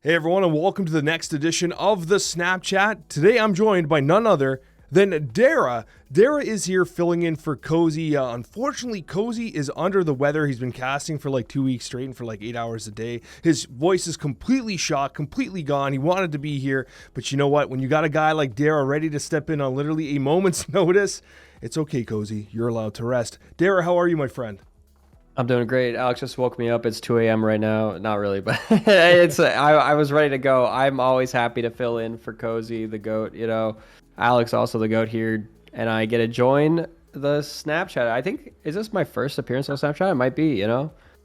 Hey everyone, and welcome to the next edition of the Snapchat. Today I'm joined by none other than Dera. Dera is here filling in for Cozy. Unfortunately, Cozy is under the weather. He's been casting for like 2 weeks straight and for like 8 hours a day. His voice is completely shot, completely gone. He wanted to be here, but you know what? When you got a guy like Dera ready to step in on literally a moment's notice, it's okay, Cozy. You're allowed to rest. Dera, how are you, my friend? I'm doing great. Alex just woke me up. It's 2 a.m. right now. Not really, but I was ready to go. I'm always happy to fill in for Cozy, the GOAT, Alex also the GOAT here, and I get to join the Snapchat. I think, is this my first appearance on Snapchat? It might be,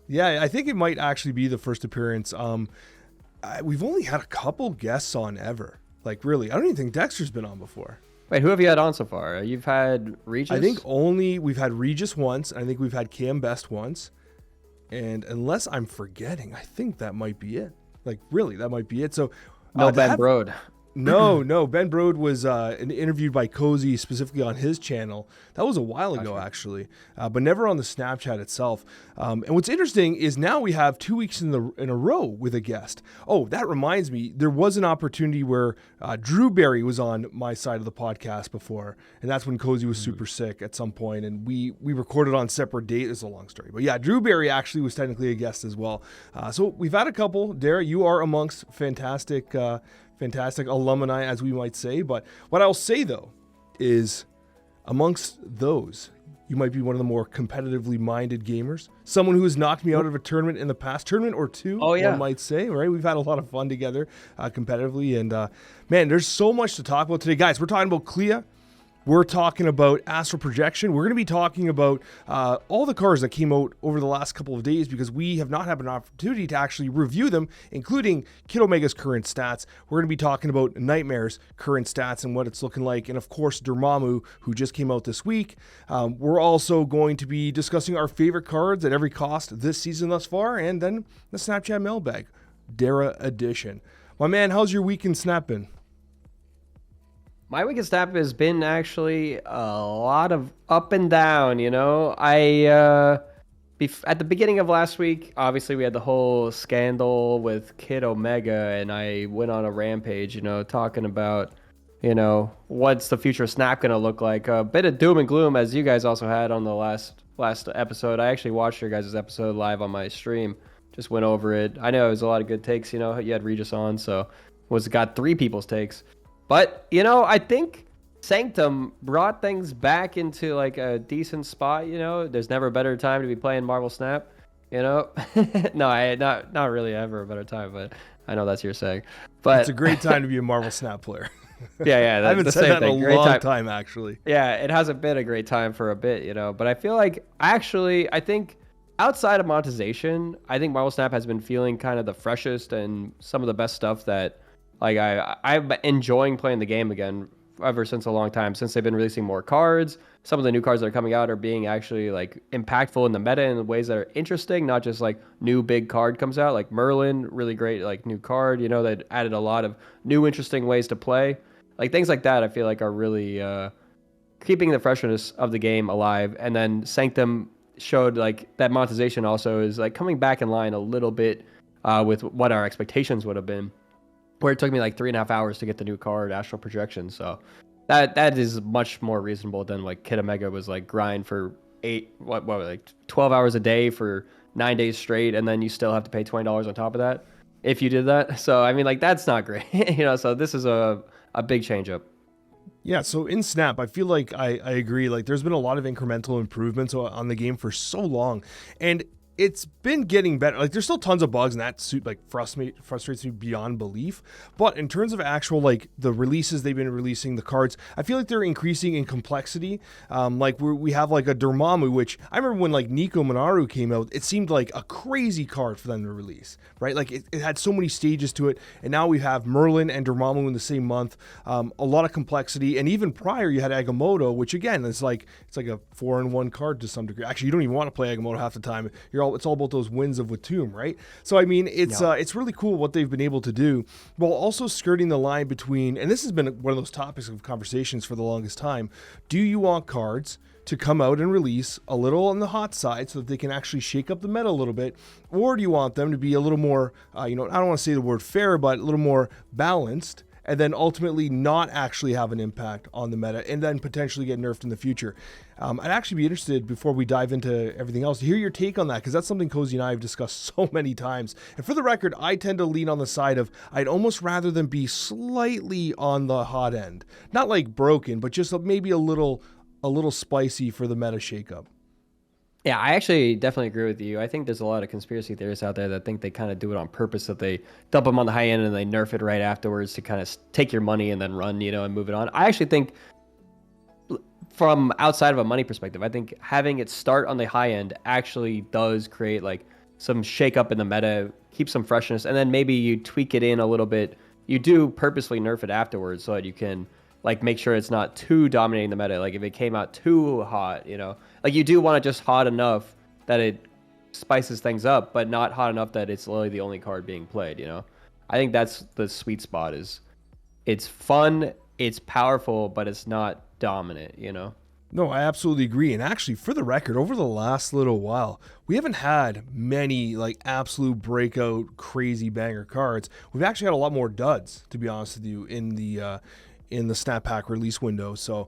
Yeah, I think it might actually be the first appearance. We've only had a couple guests on ever. Like, really, I don't even think Dexter's been on before. Wait, who have you had on so far? You've had Regis? I think we've had Regis once. I think we've had Cam Best once. And unless I'm forgetting, I think that might be it. Like, really, that might be it. So, no, Ben Brode. No. Ben Brode was interviewed by Cozy specifically on his channel. That was a while ago, actually, but never on the Snapchat itself. And what's interesting is now we have 2 weeks in a row with a guest. Oh, that reminds me, there was an opportunity where Drew Berry was on my side of the podcast before, and that's when Cozy was super sick at some point, and we recorded on separate dates. It's a long story, but yeah, Drew Berry actually was technically a guest as well. So we've had a couple. Dara, you are amongst fantastic alumni, as we might say. But what I'll say, though, is amongst those, you might be one of the more competitively minded gamers. Someone who has knocked me out of a tournament in the past, tournament or two, one might say, right? We've had a lot of fun together competitively. And, man, there's so much to talk about today. Guys, we're talking about Clea. We're talking about Astral Projection. We're going to be talking about all the cards that came out over the last couple of days because we have not had an opportunity to actually review them, including Kid Omega's current stats. We're going to be talking about Nightmare's current stats and what it's looking like. And of course, Dormammu, who just came out this week. We're also going to be discussing our favorite cards at every cost this season thus far. And then the Snapchat Mailbag, Dera edition. My man, how's your week in Snap been? My week in Snap has been actually a lot of up and down, at the beginning of last week, obviously we had the whole scandal with Kid Omega, and I went on a rampage, talking about, what's the future of Snap going to look like. A bit of doom and gloom, as you guys also had on the last episode. I actually watched your guys' episode live on my stream, just went over it. I know it was a lot of good takes, you had Regis on, so got 3 people's takes. But, I think Sanctum brought things back into like a decent spot, There's never a better time to be playing Marvel Snap, No, not really ever a better time, but I know that's your saying. But it's a great time to be a Marvel Snap player. Yeah. I haven't said that in a long time, actually. Yeah, it hasn't been a great time for a bit, But I feel like, I think outside of monetization, I think Marvel Snap has been feeling kind of the freshest and some of the best stuff that... Like I'm enjoying playing the game again ever since a long time, since they've been releasing more cards. Some of the new cards that are coming out are being actually like impactful in the meta in ways that are interesting, not just like new big card comes out, like Merlin, really great like new card, that added a lot of new interesting ways to play. Like things like that I feel like are really keeping the freshness of the game alive. And then Sanctum showed like that monetization also is like coming back in line a little bit with what our expectations would have been. Where it took me like 3.5 hours to get the new card, Astral Projection. So that is much more reasonable than like Kid Omega was like grind for 12 hours a day for 9 days straight, and then you still have to pay $20 on top of that if you did that. So I mean, like that's not great, So this is a big change up. Yeah, so in Snap, I feel like I agree. Like there's been a lot of incremental improvements on the game for so long, and it's been getting better. Like there's still tons of bugs, and that suit like frustrates me beyond belief. But in terms of actual like the releases they've been releasing, the cards, I feel like they're increasing in complexity. Like we have like a Dormammu, which I remember when like Nico Minoru came out, it seemed like a crazy card for them to release, right? Like it had so many stages to it, and now we have Merlin and Dormammu in the same month. A lot of complexity, and even prior you had Agamotto, which again is like it's like a 4-in-1 card to some degree. Actually, you don't even want to play Agamotto half the time. You're it's all about those winds of Watum, right? So I mean, it's really cool what they've been able to do, while also skirting the line between, and this has been one of those topics of conversations for the longest time. Do you want cards to come out and release a little on the hot side so that they can actually shake up the meta a little bit? Or do you want them to be a little more, I don't want to say the word fair, but a little more balanced, and then ultimately not actually have an impact on the meta and then potentially get nerfed in the future? I'd actually be interested, before we dive into everything else, to hear your take on that, because that's something Cozy and I have discussed so many times. And for the record, I tend to lean on the side of I'd almost rather them be slightly on the hot end. Not like broken, but just maybe a little spicy for the meta shakeup. Yeah, I actually definitely agree with you. I think there's a lot of conspiracy theorists out there that think they kind of do it on purpose, that they dump them on the high end and they nerf it right afterwards to kind of take your money and then run, and move it on. I actually think, from outside of a money perspective, I think having it start on the high end actually does create like some shakeup in the meta, keep some freshness, and then maybe you tweak it in a little bit. You do purposely nerf it afterwards so that you can like make sure it's not too dominating the meta. Like if it came out too hot, like you do want it just hot enough that it spices things up, but not hot enough that it's literally the only card being played. I think that's the sweet spot. Is it's fun, it's powerful, but it's not dominant. No, I absolutely agree. And actually, for the record, over the last little while, we haven't had many like absolute breakout crazy banger cards. We've actually had a lot more duds, to be honest with you, in the Snap Pack release window. So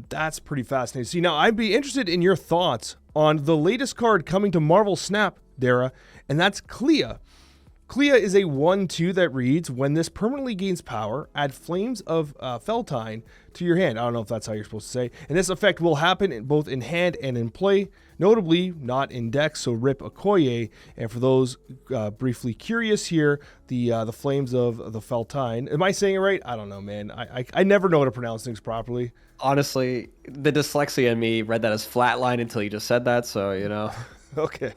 that's pretty fascinating to see. Now, I'd be interested in your thoughts on the latest card coming to Marvel Snap, Dera, and that's Clea. Clea is a 1/2 that reads, when this permanently gains power, add Flames of Feltine to your hand. I don't know if that's how you're supposed to say. And this effect will happen both in hand and in play, notably not in deck, so rip Okoye. And for those briefly curious here, the Flames of the Feltine. Am I saying it right? I don't know, man. I never know how to pronounce things properly. Honestly, the dyslexia in me read that as flatline until you just said that, so. Okay.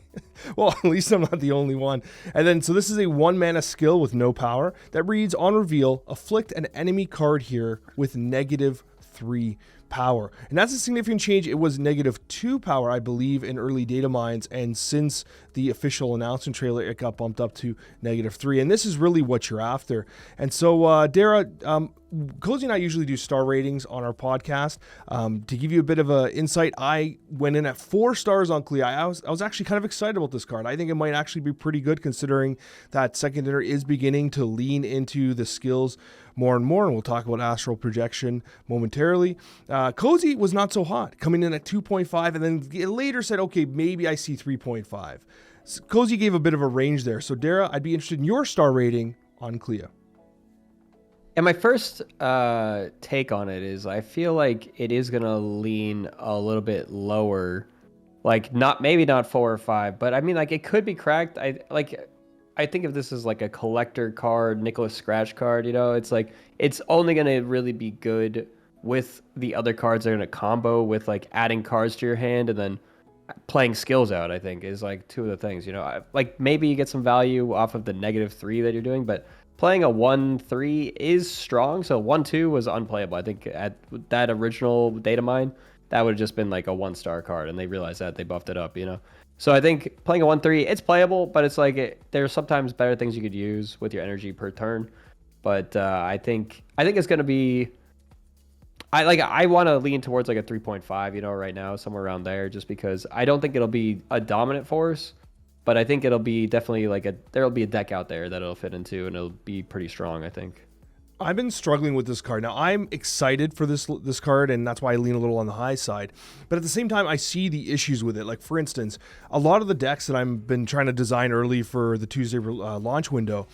Well, at least I'm not the only one. And then, so this is a 1-mana skill with no power that reads, on reveal, afflict an enemy card here with -3 power. And that's a significant change. It was -2 power, I believe, in early data mines. And since the official announcement trailer, it got bumped up to -3. And this is really what you're after. And so, Dera, Cozy and I usually do star ratings on our podcast. To give you a bit of an insight, I went in at 4 stars on Clea. I was actually kind of excited about this card. I think it might actually be pretty good, considering that Second Dinner is beginning to lean into the skills more and more, and we'll talk about Astral Projection momentarily. Cozy was not so hot, coming in at 2.5, and then later said, okay, maybe I see 3.5. So Cozy gave a bit of a range there. So Dera, I'd be interested in your star rating on Clea. And my first take on it is I feel like it is going to lean a little bit lower, like maybe not 4 or 5, but I mean, like it could be cracked. I think of this as like a collector card, Nicholas Scratch card, it's like, it's only going to really be good with the other cards that are in a combo with like adding cards to your hand and then playing skills out, I think is like 2 of the things, like maybe you get some value off of the -3 that you're doing, but playing a 1/3 is strong. So 1/2 was unplayable. I think at that original data mine, that would have just been like a 1-star card, and they realized that, they buffed it up, So I think playing a 1/3, it's playable, but it's like there's sometimes better things you could use with your energy per turn. But I think it's gonna be. I want to lean towards like a 3.5, right now, somewhere around there, just because I don't think it'll be a dominant force, but I think it'll be definitely there'll be a deck out there that it'll fit into, and it'll be pretty strong, I think. I've been struggling with this card. Now, I'm excited for this card, and that's why I lean a little on the high side. But at the same time, I see the issues with it. Like, for instance, a lot of the decks that I've been trying to design early for the Tuesday launch window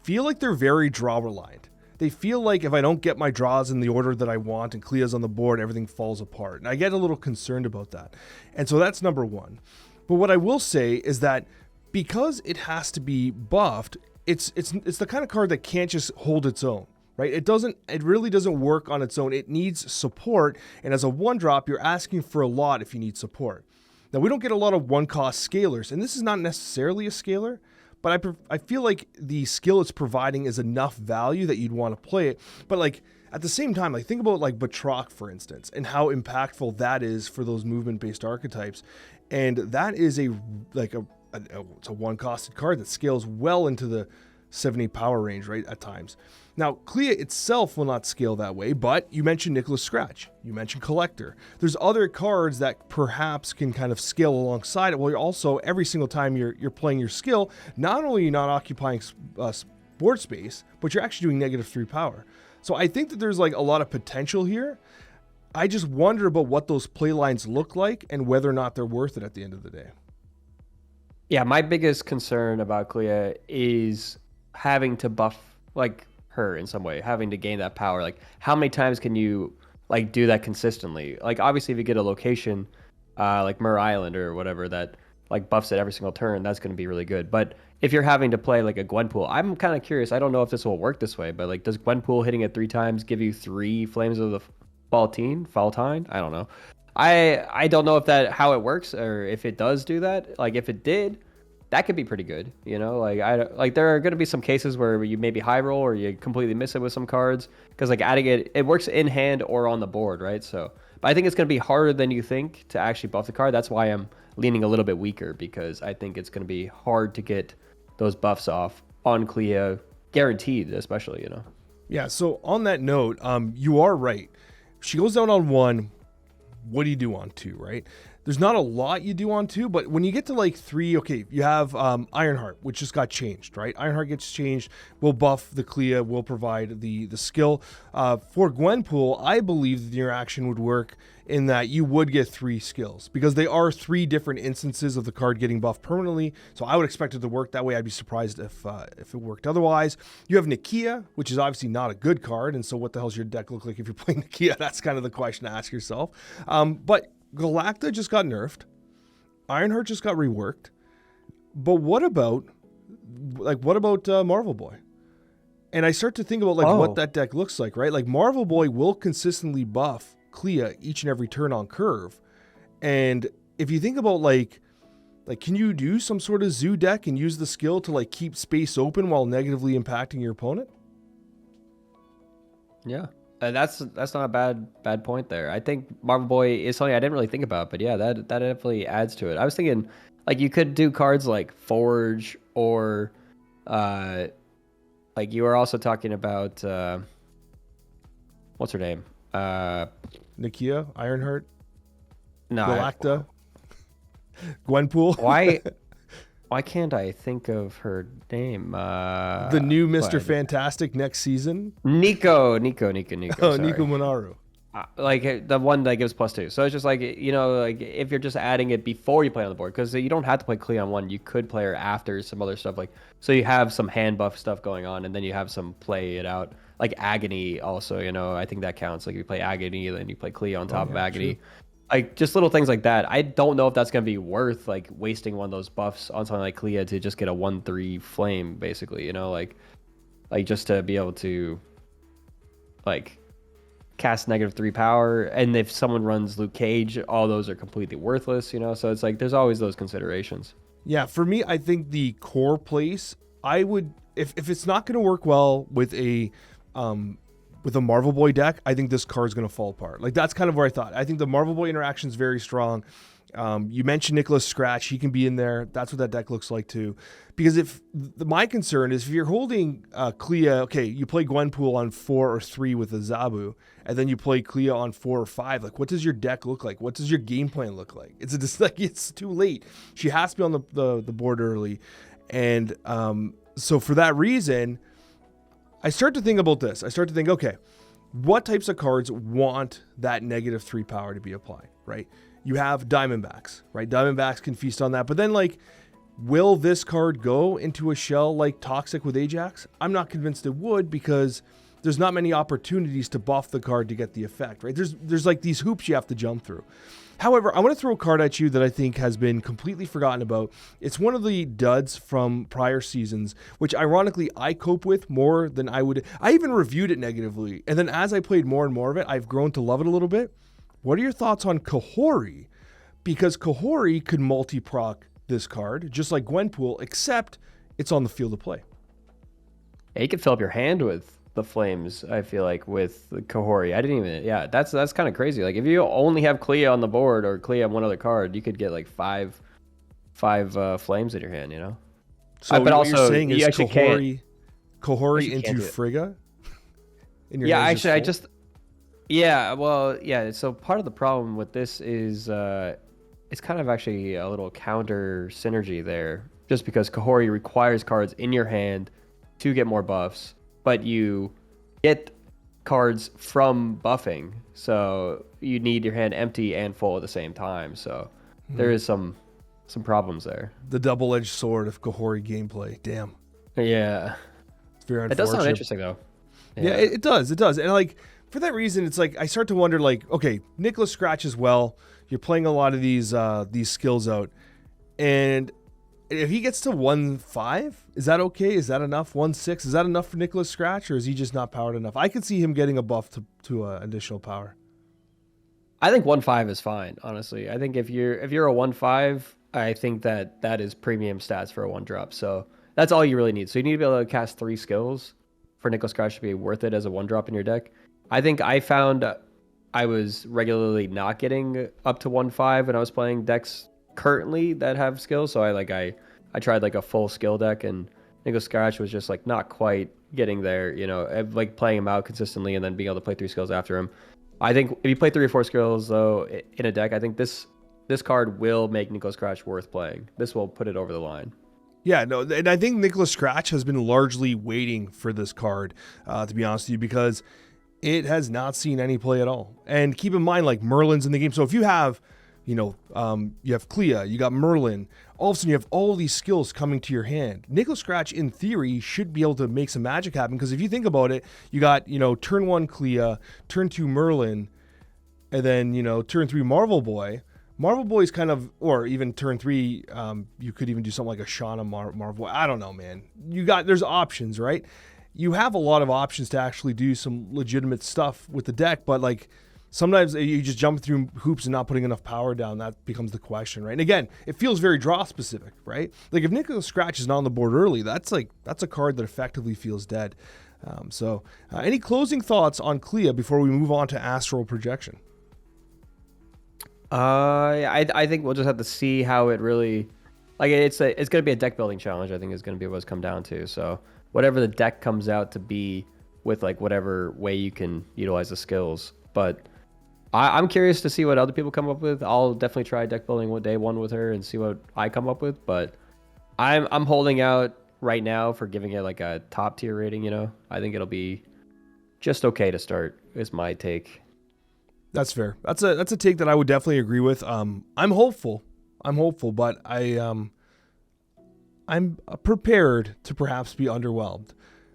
feel like they're very draw-reliant. They feel like if I don't get my draws in the order that I want and Clea's on the board, everything falls apart. And I get a little concerned about that. And so that's number one. But what I will say is that because it has to be buffed, it's the kind of card that can't just hold its own, right? It really doesn't work on its own. It needs support. And as a 1-drop, you're asking for a lot if you need support. Now, we don't get a lot of 1-cost scalers, and this is not necessarily a scaler, but I feel like the skill it's providing is enough value that you'd want to play it. But like at the same time, like think about like Batroc, for instance, and how impactful that is for those movement-based archetypes. And that is a it's a one-costed card that scales well into the 70 power range, right, at times. Now, Clea itself will not scale that way, but you mentioned Nicholas Scratch. You mentioned Collector. There's other cards that perhaps can kind of scale alongside it. Well, you're also, every single time you're playing your skill, not only are you not occupying board space, but you're actually doing -3 power. So I think that there's like a lot of potential here. I just wonder about what those play lines look like and whether or not they're worth it at the end of the day. Yeah, my biggest concern about Clea is having to buff like her in some way, having to gain that power. Like, how many times can you like do that consistently? Like, obviously, if you get a location like Mur Island or whatever that like buffs it every single turn, that's going to be really good. But if you're having to play like a Gwenpool, I'm kind of curious. I don't know if this will work this way, but like, does Gwenpool hitting it 3 times give you 3 Flames of the Faltine? I don't know. I don't know if that how it works or if it does do that. Like, if it did, that could be pretty good, you know. Like there are going to be some cases where you maybe high roll or you completely miss it with some cards because like adding it works in hand or on the board, right? So, but I think it's going to be harder than you think to actually buff the card. That's why I'm leaning a little bit weaker, because I think it's going to be hard to get those buffs off on Clea, guaranteed, especially, you know. Yeah. So on that note, you are right. She goes down on 1. What do you do on 2, right? There's not a lot you do on 2, but when you get to like 3, okay, you have Ironheart, which just got changed, right? Ironheart gets changed, will buff the Clea, will provide the skill. For Gwenpool, I believe that the interaction would work in that you would get 3 skills, because they are 3 different instances of the card getting buffed permanently. So I would expect it to work that way. I'd be surprised if it worked otherwise. You have Nakia, which is obviously not a good card, and so what the hell's your deck look like if you're playing Nakia? That's kind of the question to ask yourself. But Galacta just got nerfed. Ironheart just got reworked. But what about Marvel Boy? And I start to think about like what that deck looks like, right? Like, Marvel Boy will consistently buff Clea each and every turn on curve. And if you think about like can you do some sort of zoo deck and use the skill to like keep space open while negatively impacting your opponent? Yeah. That's not a bad point there. I think Marvel Boy is something I didn't really think about, but yeah, that definitely adds to it. I was thinking like you could do cards like Forge or like you were also talking about what's her name? Nakia, Ironheart, no, Galacta, Gwenpool. Why can't I think of her name? The new Mr. Fantastic next season? Nico. Oh, Nico Minaru. Like the one that gives +2. So it's just like, you know, like if you're just adding it before you play on the board, because you don't have to play Clea on 1. You could play her after some other stuff. Like, so you have some hand buff stuff going on, and then you have some play it out. Like Agony also, you know, I think that counts. Like, you play Agony, then you play Clea on top of Agony. True. Like, just little things like that. I don't know if that's going to be worth, like, wasting one of those buffs on something like Clea to just get a 1/3 flame, basically, you know? Like just to be able to, like, cast -3 power. And if someone runs Luke Cage, all those are completely worthless, you know? So it's like, there's always those considerations. Yeah, for me, I think the core place, I would, if it's not going to work well with a Marvel Boy deck, I think this card's going to fall apart. Like, that's kind of where I thought. I think the Marvel Boy interaction is very strong. You mentioned Nicholas Scratch. He can be in there. That's what that deck looks like too. Because my concern is if you're holding Clea, okay, you play Gwenpool on 4 or 3 with a Zabu, and then you play Clea on 4 or 5. Like, what does your deck look like? What does your game plan look like? It's too late. She has to be on the board early. And so for that reason, I start to think about this. I start to think, okay, what types of cards want that -3 power to be applied, right? You have Diamondbacks, right? Diamondbacks can feast on that. But then, like, will this card go into a shell like Toxic with Ajax? I'm not convinced it would, because there's not many opportunities to buff the card to get the effect, right? There's like these hoops you have to jump through. However, I want to throw a card at you that I think has been completely forgotten about. It's one of the duds from prior seasons, which ironically I cope with more than I would. I even reviewed it negatively. And then as I played more and more of it, I've grown to love it a little bit. What are your thoughts on Kahori? Because Kahori could multi-proc this card, just like Gwenpool, except it's on the field of play. Yeah, you could fill up your hand with the flames, I feel like, with Kahori. That's kind of crazy. Like, if you only have Clea on the board or Clea on one other card, you could get like 5 flames in your hand, you know. So but what also, you're saying you is actually can't. Kohori You into can't do it. Frigga? And your Yeah, hand's actually, I full? just yeah, well, yeah. So part of the problem with this is it's kind of actually a little counter synergy there, just because Kahori requires cards in your hand to get more buffs, but you get cards from buffing, so you need your hand empty and full at the same time. So there is some problems there. The double-edged sword of Kohori gameplay. Damn. Yeah, It's very it does sound unfortunate. interesting though. Yeah, it does. It does. And like for that reason, it's like I start to wonder, like, okay, Nicholas scratches well. You're playing a lot of these skills out, and if he gets to 1-5, is that okay? Is that enough? 1-6, is that enough for Nicholas Scratch, or is he just not powered enough? I could see him getting a buff to additional power. I think 1-5 is fine, honestly. I think if you're a 1-5, I think that is premium stats for a 1-drop. So that's all you really need. So you need to be able to cast 3 skills for Nicholas Crash to be worth it as a 1-drop in your deck. I think I found I was regularly not getting up to 1-5 when I was playing decks currently that have skills. So I tried like a full skill deck, and Nicholas Scratch was just like not quite getting there, you know, like playing him out consistently and then being able to play 3 skills after him. I think if you play 3 or 4 skills though in a deck, I think this card will make Nicholas Scratch worth playing. This will put it over the line. Yeah, no, and I think Nicholas Scratch has been largely waiting for this card, to be honest with you, because it has not seen any play at all. And keep in mind, like, Merlin's in the game. So if you have, you have Clea, you got Merlin, all of a sudden you have all these skills coming to your hand. Nicholas Scratch, in theory, should be able to make some magic happen, because if you think about it, you got, turn 1 Clea, turn 2 Merlin, and then, turn 3 Marvel Boy. Marvel Boy's kind of, or even turn 3, you could even do something like a Shauna Marvel Boy. I don't know, man. There's options, right? You have a lot of options to actually do some legitimate stuff with the deck, but like sometimes you just jump through hoops and not putting enough power down. That becomes the question, right? And again, it feels very draw specific, right? Like if Nicholas Scratch is not on the board early, that's a card that effectively feels dead. Any closing thoughts on Clea before we move on to Astral Projection? I think we'll just have to see how it really, like, it's going to be a deck building challenge. I think is going to be what it's come down to. So whatever the deck comes out to be, with like whatever way you can utilize the skills. But I'm curious to see what other people come up with. I'll definitely try deck building day 1 with her and see what I come up with. But I'm holding out right now for giving it like a top tier rating. I think it'll be just okay to start. Is my take. That's fair. That's a take that I would definitely agree with. I'm hopeful, but I'm prepared to perhaps be underwhelmed,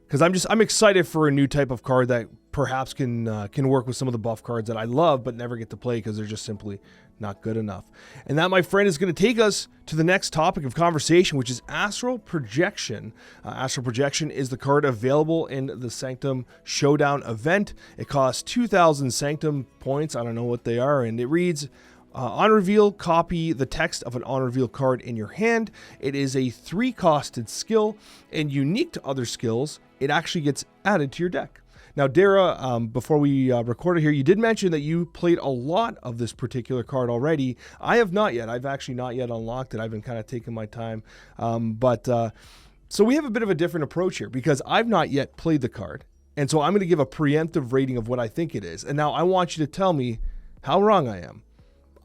because I'm excited for a new type of card that perhaps can work with some of the buff cards that I love but never get to play because they're just simply not good enough. And that, my friend, is going to take us to the next topic of conversation, which is Astral Projection. Astral Projection is the card available in the Sanctum Showdown event. It costs 2,000 Sanctum points. I don't know what they are, and it reads, on reveal, copy the text of an on reveal card in your hand. It is a 3-costed skill, and unique to other skills, it actually gets added to your deck. Now, Dera, before we recorded here, you did mention that you played a lot of this particular card already. I have not yet. I've actually not yet unlocked it. I've been kind of taking my time. So we have a bit of a different approach here, because I've not yet played the card. And so I'm going to give a preemptive rating of what I think it is. And now I want you to tell me how wrong I am.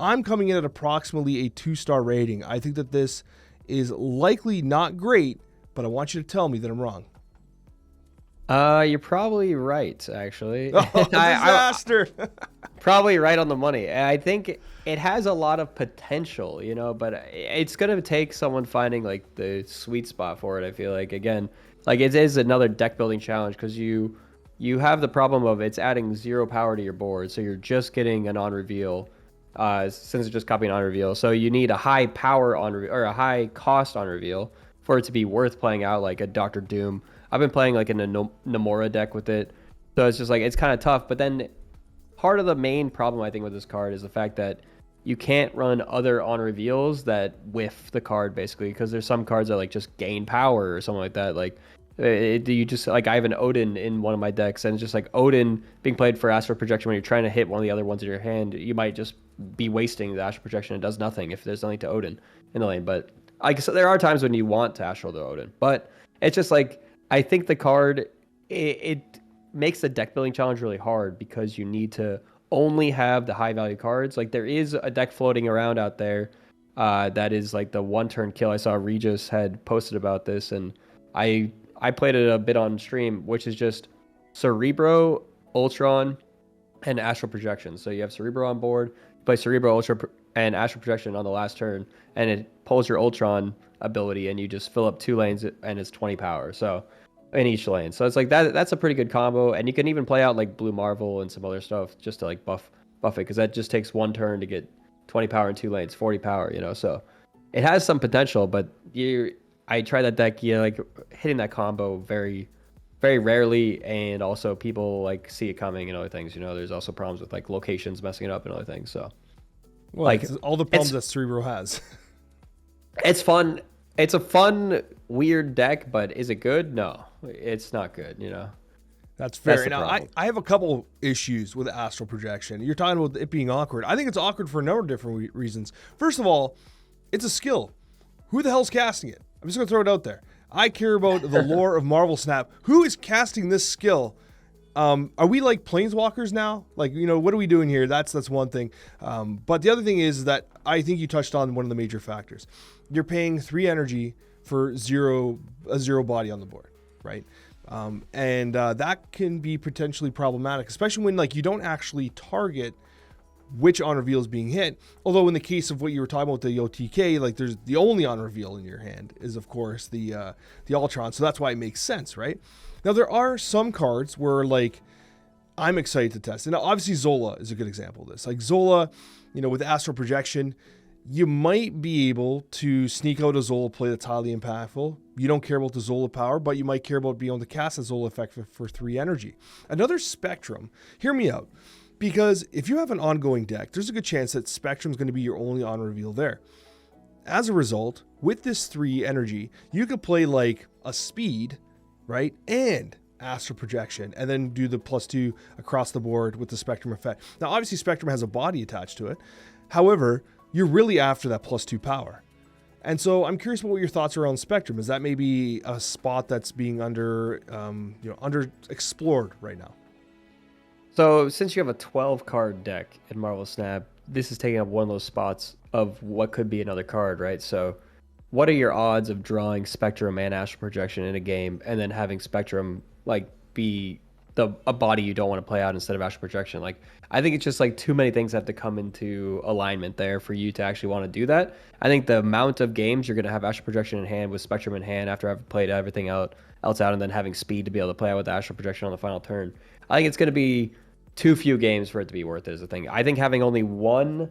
I'm coming in at approximately a 2-star rating. I think that this is likely not great, but I want you to tell me that I'm wrong. You're probably right, actually. Oh, disaster. Probably right on the money. I think it has a lot of potential, but it's going to take someone finding like the sweet spot for it. I feel like, again, like it is another deck building challenge, because you have the problem of it's adding 0 power to your board. So you're just getting an on reveal, since it's just copying on reveal. So you need a high power or a high cost on reveal for it to be worth playing out, like a Doctor Doom. I've been playing like in a Nomura deck with it. So it's just like, it's kind of tough. But then part of the main problem I think with this card is the fact that you can't run other on reveals that whiff the card, basically, because there's some cards that like just gain power or something like that. Like you just, like, I have an Odin in one of my decks, and it's just like Odin being played for Astral Projection when you're trying to hit one of the other ones in your hand, you might just be wasting the Astral Projection. It does nothing if there's nothing to Odin in the lane. But like, so there are times when you want to Astral the Odin, but it's just like, I think the card, it makes the deck building challenge really hard because you need to only have the high value cards. Like, there is a deck floating around out there that is like the 1-turn kill. I saw Regis had posted about this, and I played it a bit on stream, which is just Cerebro, Ultron, and Astral Projection. So you have Cerebro on board, you play Cerebro, and Astral Projection on the last turn, and it pulls your Ultron ability, and you just fill up 2 lanes, and it's 20 power. So in each lane. So it's like that's a pretty good combo, and you can even play out like Blue Marvel and some other stuff just to like buff it, because that just takes 1 turn to get 20 power in 2 lanes, 40 power, you know. So it has some potential, but I tried that deck, like hitting that combo very, very rarely, and also people like see it coming and other things. You know, there's also problems with like locations messing it up and other things. So, well, like all the problems that Cerebro has. It's fun. It's a fun, weird deck, but is it good? No, it's not good. You know, that's fair. Now, I have a couple issues with Astral Projection. You're talking about it being awkward. I think it's awkward for a number of different reasons. First of all, it's a skill. Who the hell's casting it? I'm just going to throw it out there. I care about the lore of Marvel Snap. Who is casting this skill? Are we like planeswalkers now? Like, you know, what are we doing here? That's one thing. But the other thing is that I think you touched on one of the major factors. You're paying 3 energy for a 0 body on the board, right? And that can be potentially problematic, especially when like you don't actually target which on reveal is being hit. Although in the case of what you were talking about, the OTK, like there's the only on reveal in your hand is of course the Ultron. So that's why it makes sense, right? Now there are some cards where like I'm excited to test. And obviously Zola is a good example of this. Like Zola, you know, with Astral Projection, you might be able to sneak out a Zola play that's highly impactful. You don't care about the Zola power, but you might care about being able to cast a Zola effect for 3 energy. Another Spectrum, hear me out. Because if you have an ongoing deck, there's a good chance that Spectrum's going to be your only on reveal there. As a result, with this 3 energy, you could play like a speed, right? And Astral Projection, and then do the +2 across the board with the Spectrum effect. Now, obviously, Spectrum has a body attached to it. However, you're really after that +2 power. And so I'm curious about what your thoughts are on Spectrum. Is that maybe a spot that's being underexplored right now? So since you have a 12 card deck in Marvel Snap, this is taking up one of those spots of what could be another card, right? So what are your odds of drawing Spectrum and Astral Projection in a game and then having Spectrum like be a body you don't want to play out instead of Astral Projection? Like, I think it's just like too many things have to come into alignment there for you to actually want to do that. I think the amount of games you're going to have Astral Projection in hand with Spectrum in hand after I've played everything else out and then having speed to be able to play out with Astral Projection on the final turn, I think it's going to be too few games for it to be worth it is the thing. I think having only one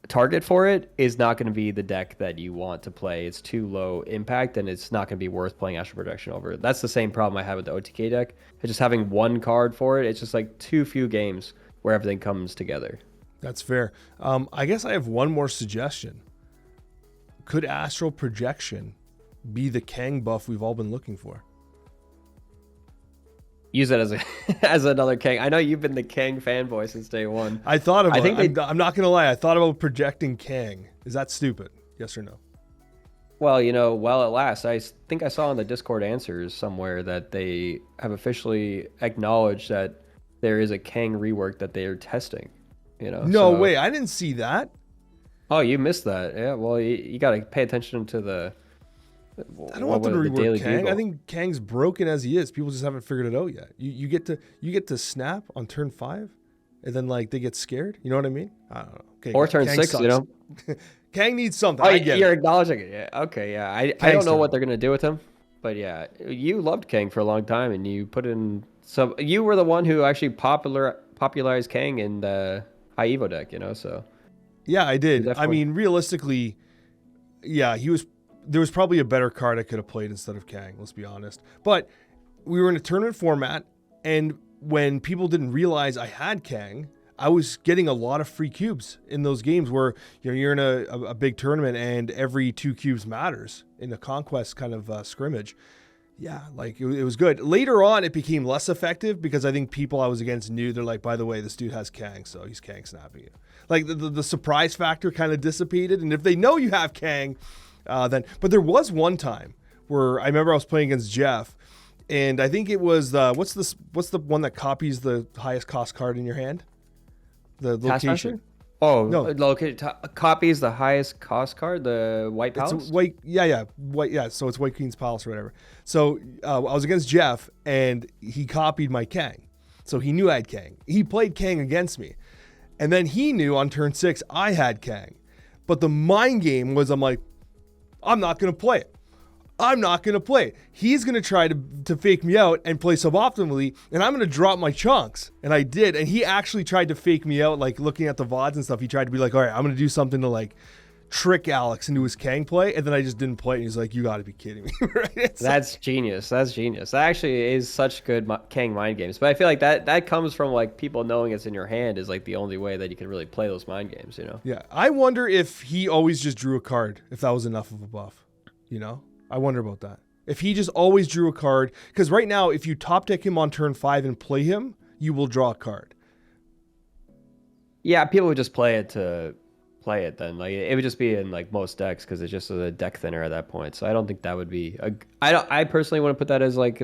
target for it is not going to be the deck that you want to play. It's too low impact, and it's not going to be worth playing Astral Projection over. That's the same problem I have with the OTK deck. It's just having one card for it. It's just like too few games where everything comes together. That's fair. I guess I have one more suggestion. Could Astral Projection be the Kang buff we've all been looking for? Use it as another Kang. I know you've been the Kang fanboy since day one. I thought about it. I'm not going to lie. I thought about projecting Kang. Is that stupid? Yes or no? Well, you know, while it lasts, I think I saw in the Discord answers somewhere that they have officially acknowledged that there is a Kang rework that they are testing. You know? No way. I didn't see that. Oh, you missed that. Yeah, well, you got to pay attention to the... I don't want them to rework Kang. Google. I think Kang's broken as he is. People just haven't figured it out yet. You get to snap on turn 5, and then like they get scared. You know what I mean? I don't know. Okay, or turn Kang 6, sucks. you know. Kang needs something. Oh, I get you're it. acknowledging it. Yeah. Okay. Yeah. I don't know what they're gonna do with him, but yeah, you loved Kang for a long time, and you put in some. You were the one who actually popularized Kang in the high Evo deck. You know, so. Yeah, I did. I mean, realistically, yeah, he was. There was probably a better card I could have played instead of Kang, let's be honest. But we were in a tournament format, and when people didn't realize I had Kang, I was getting a lot of free cubes in those games where you're in a big tournament and every 2 cubes matters in a conquest kind of scrimmage. Yeah, like it was good. Later on, it became less effective because I think people I was against knew. They're like, by the way, this dude has Kang, so he's Kang snapping you. Like the surprise factor kind of dissipated, and if they know you have Kang, But there was one time where I remember I was playing against Jeff, and I think it was what's the one that copies the highest cost card in your hand? The location. Oh No. Copies the highest cost card, the White Palace. It's white, yeah. So it's White Queen's Palace or whatever. So I was against Jeff, and he copied my Kang. So he knew I had Kang. He played Kang against me, and then he knew on turn 6 I had Kang. But the mind game was, I'm like, I'm not gonna play it. I'm not going to play. He's going to try to fake me out and play suboptimally, and I'm going to drop my chunks. And I did. And he actually tried to fake me out, like looking at the VODs and stuff. He tried to be like, all right, I'm going to do something to like trick Alex into his Kang play. And then I just didn't play. And he's like, you got to be kidding me. Right? That's genius. That's genius. That actually is such good Kang mind games. But I feel like that comes from like people knowing it's in your hand is like the only way that you can really play those mind games, you know? Yeah. I wonder if he always just drew a card, if that was enough of a buff, you know? I wonder about that. If he just always drew a card, because right now, if you top deck him on turn 5 and play him, you will draw a card. Yeah, people would just play it to play it then. Like it would just be in like most decks because it's just a deck thinner at that point. So I don't think that would be I personally want to put that as like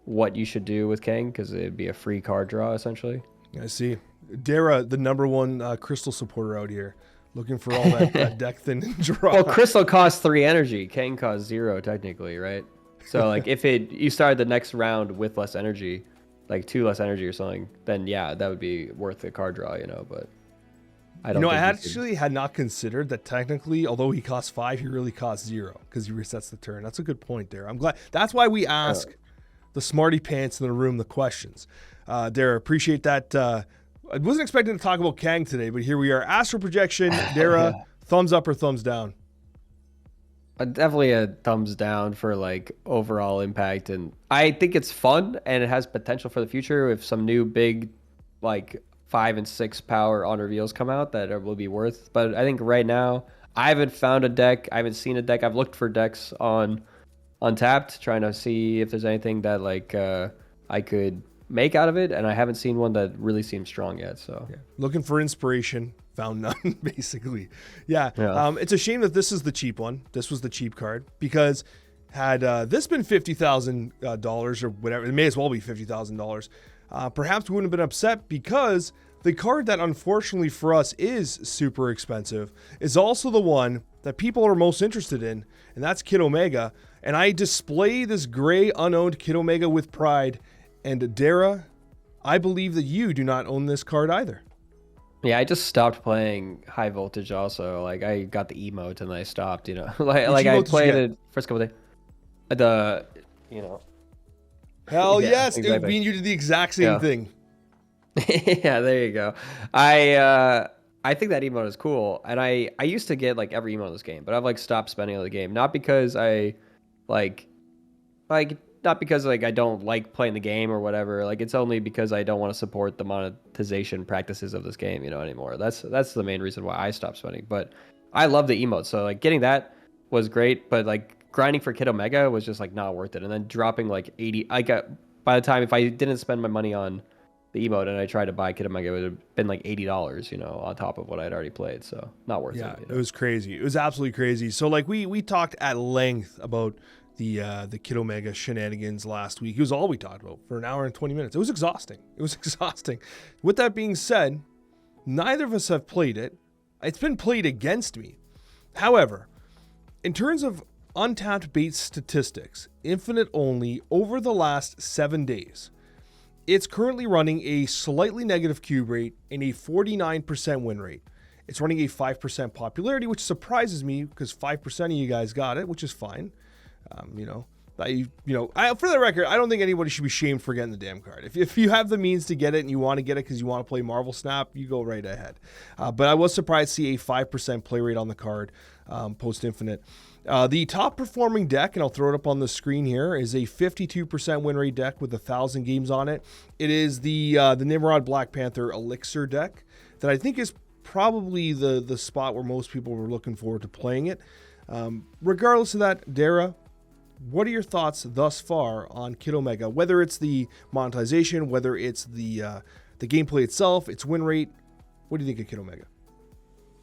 what you should do with Kang because it'd be a free card draw essentially. I see. Dera, the #1 crystal supporter out here. Looking for all that deck thin and draw. Well, Crystal costs 3 energy. Kang costs 0 technically, right? So like if you started the next round with less energy, like 2 less energy or something, then yeah, that would be worth a card draw, you know. But I don't. I actually had not considered that technically, although he costs 5, he really costs 0 because he resets the turn. That's a good point there. I'm glad. That's why we ask the smarty pants in the room the questions. Dera, appreciate that. I wasn't expecting to talk about Kang today, but here we are. Astral projection, Dera, thumbs up or thumbs down? Definitely a thumbs down for like overall impact, and I think it's fun and it has potential for the future if some new big like 5 and 6 power on reveals come out that will be worth. But I think right now I haven't found a deck. I haven't seen a deck. I've looked for decks on Untapped, trying to see if there's anything that like I could make out of it, and I haven't seen one that really seems strong yet. So looking for inspiration, found none basically. It's a shame that this is the cheap one. This was the cheap card because had this been $50,000 or whatever, it may as well be $50,000. Perhaps we wouldn't have been upset because the card that unfortunately for us is super expensive is also the one that people are most interested in, and that's Kid Omega. And I display this gray unowned Kid Omega with pride. And Dera, I believe that you do not own this card either. Yeah, I just stopped playing High Voltage also. Like I got the emote and I stopped, you know. like I played it first couple days. Hell yes, exactly. You did the exact same thing. Yeah, there you go. I think that emote is cool. And I used to get like every emote in this game, but I've like stopped spending on the game. Not because I not because like I don't like playing the game or whatever. Like it's only because I don't want to support the monetization practices of this game, you know, anymore. That's the main reason why I stopped spending. But I love the emotes, so like getting that was great. But like grinding for Kid Omega was just like not worth it. And then dropping like 80, I got by the time if I didn't spend my money on the emote and I tried to buy Kid Omega, it would have been like $80, you know, on top of what I'd already played. So not worth it. Yeah, you know? It was crazy. It was absolutely crazy. So like we talked at length about the Kid Omega shenanigans last week. It was all we talked about for an hour and 20 minutes. It was exhausting. With that being said, neither of us have played it. It's been played against me. However, in terms of untapped bait statistics, infinite only over the last 7 days, it's currently running a slightly negative cube rate and a 49% win rate. It's running a 5% popularity, which surprises me because 5% of you guys got it, which is fine. For the record, I don't think anybody should be shamed for getting the damn card. If you have the means to get it and you want to get it because you want to play Marvel Snap, you go right ahead. But I was surprised to see a 5% play rate on the card post Infinite. The top performing deck, and I'll throw it up on the screen here, is a 52% win rate deck with 1,000 games on it. It is the Nimrod Black Panther Elixir deck that I think is probably the spot where most people were looking forward to playing it. Regardless of that, Dera, what are your thoughts thus far on Kid Omega? Whether it's the monetization, whether it's the gameplay itself, its win rate, what do you think of Kid Omega?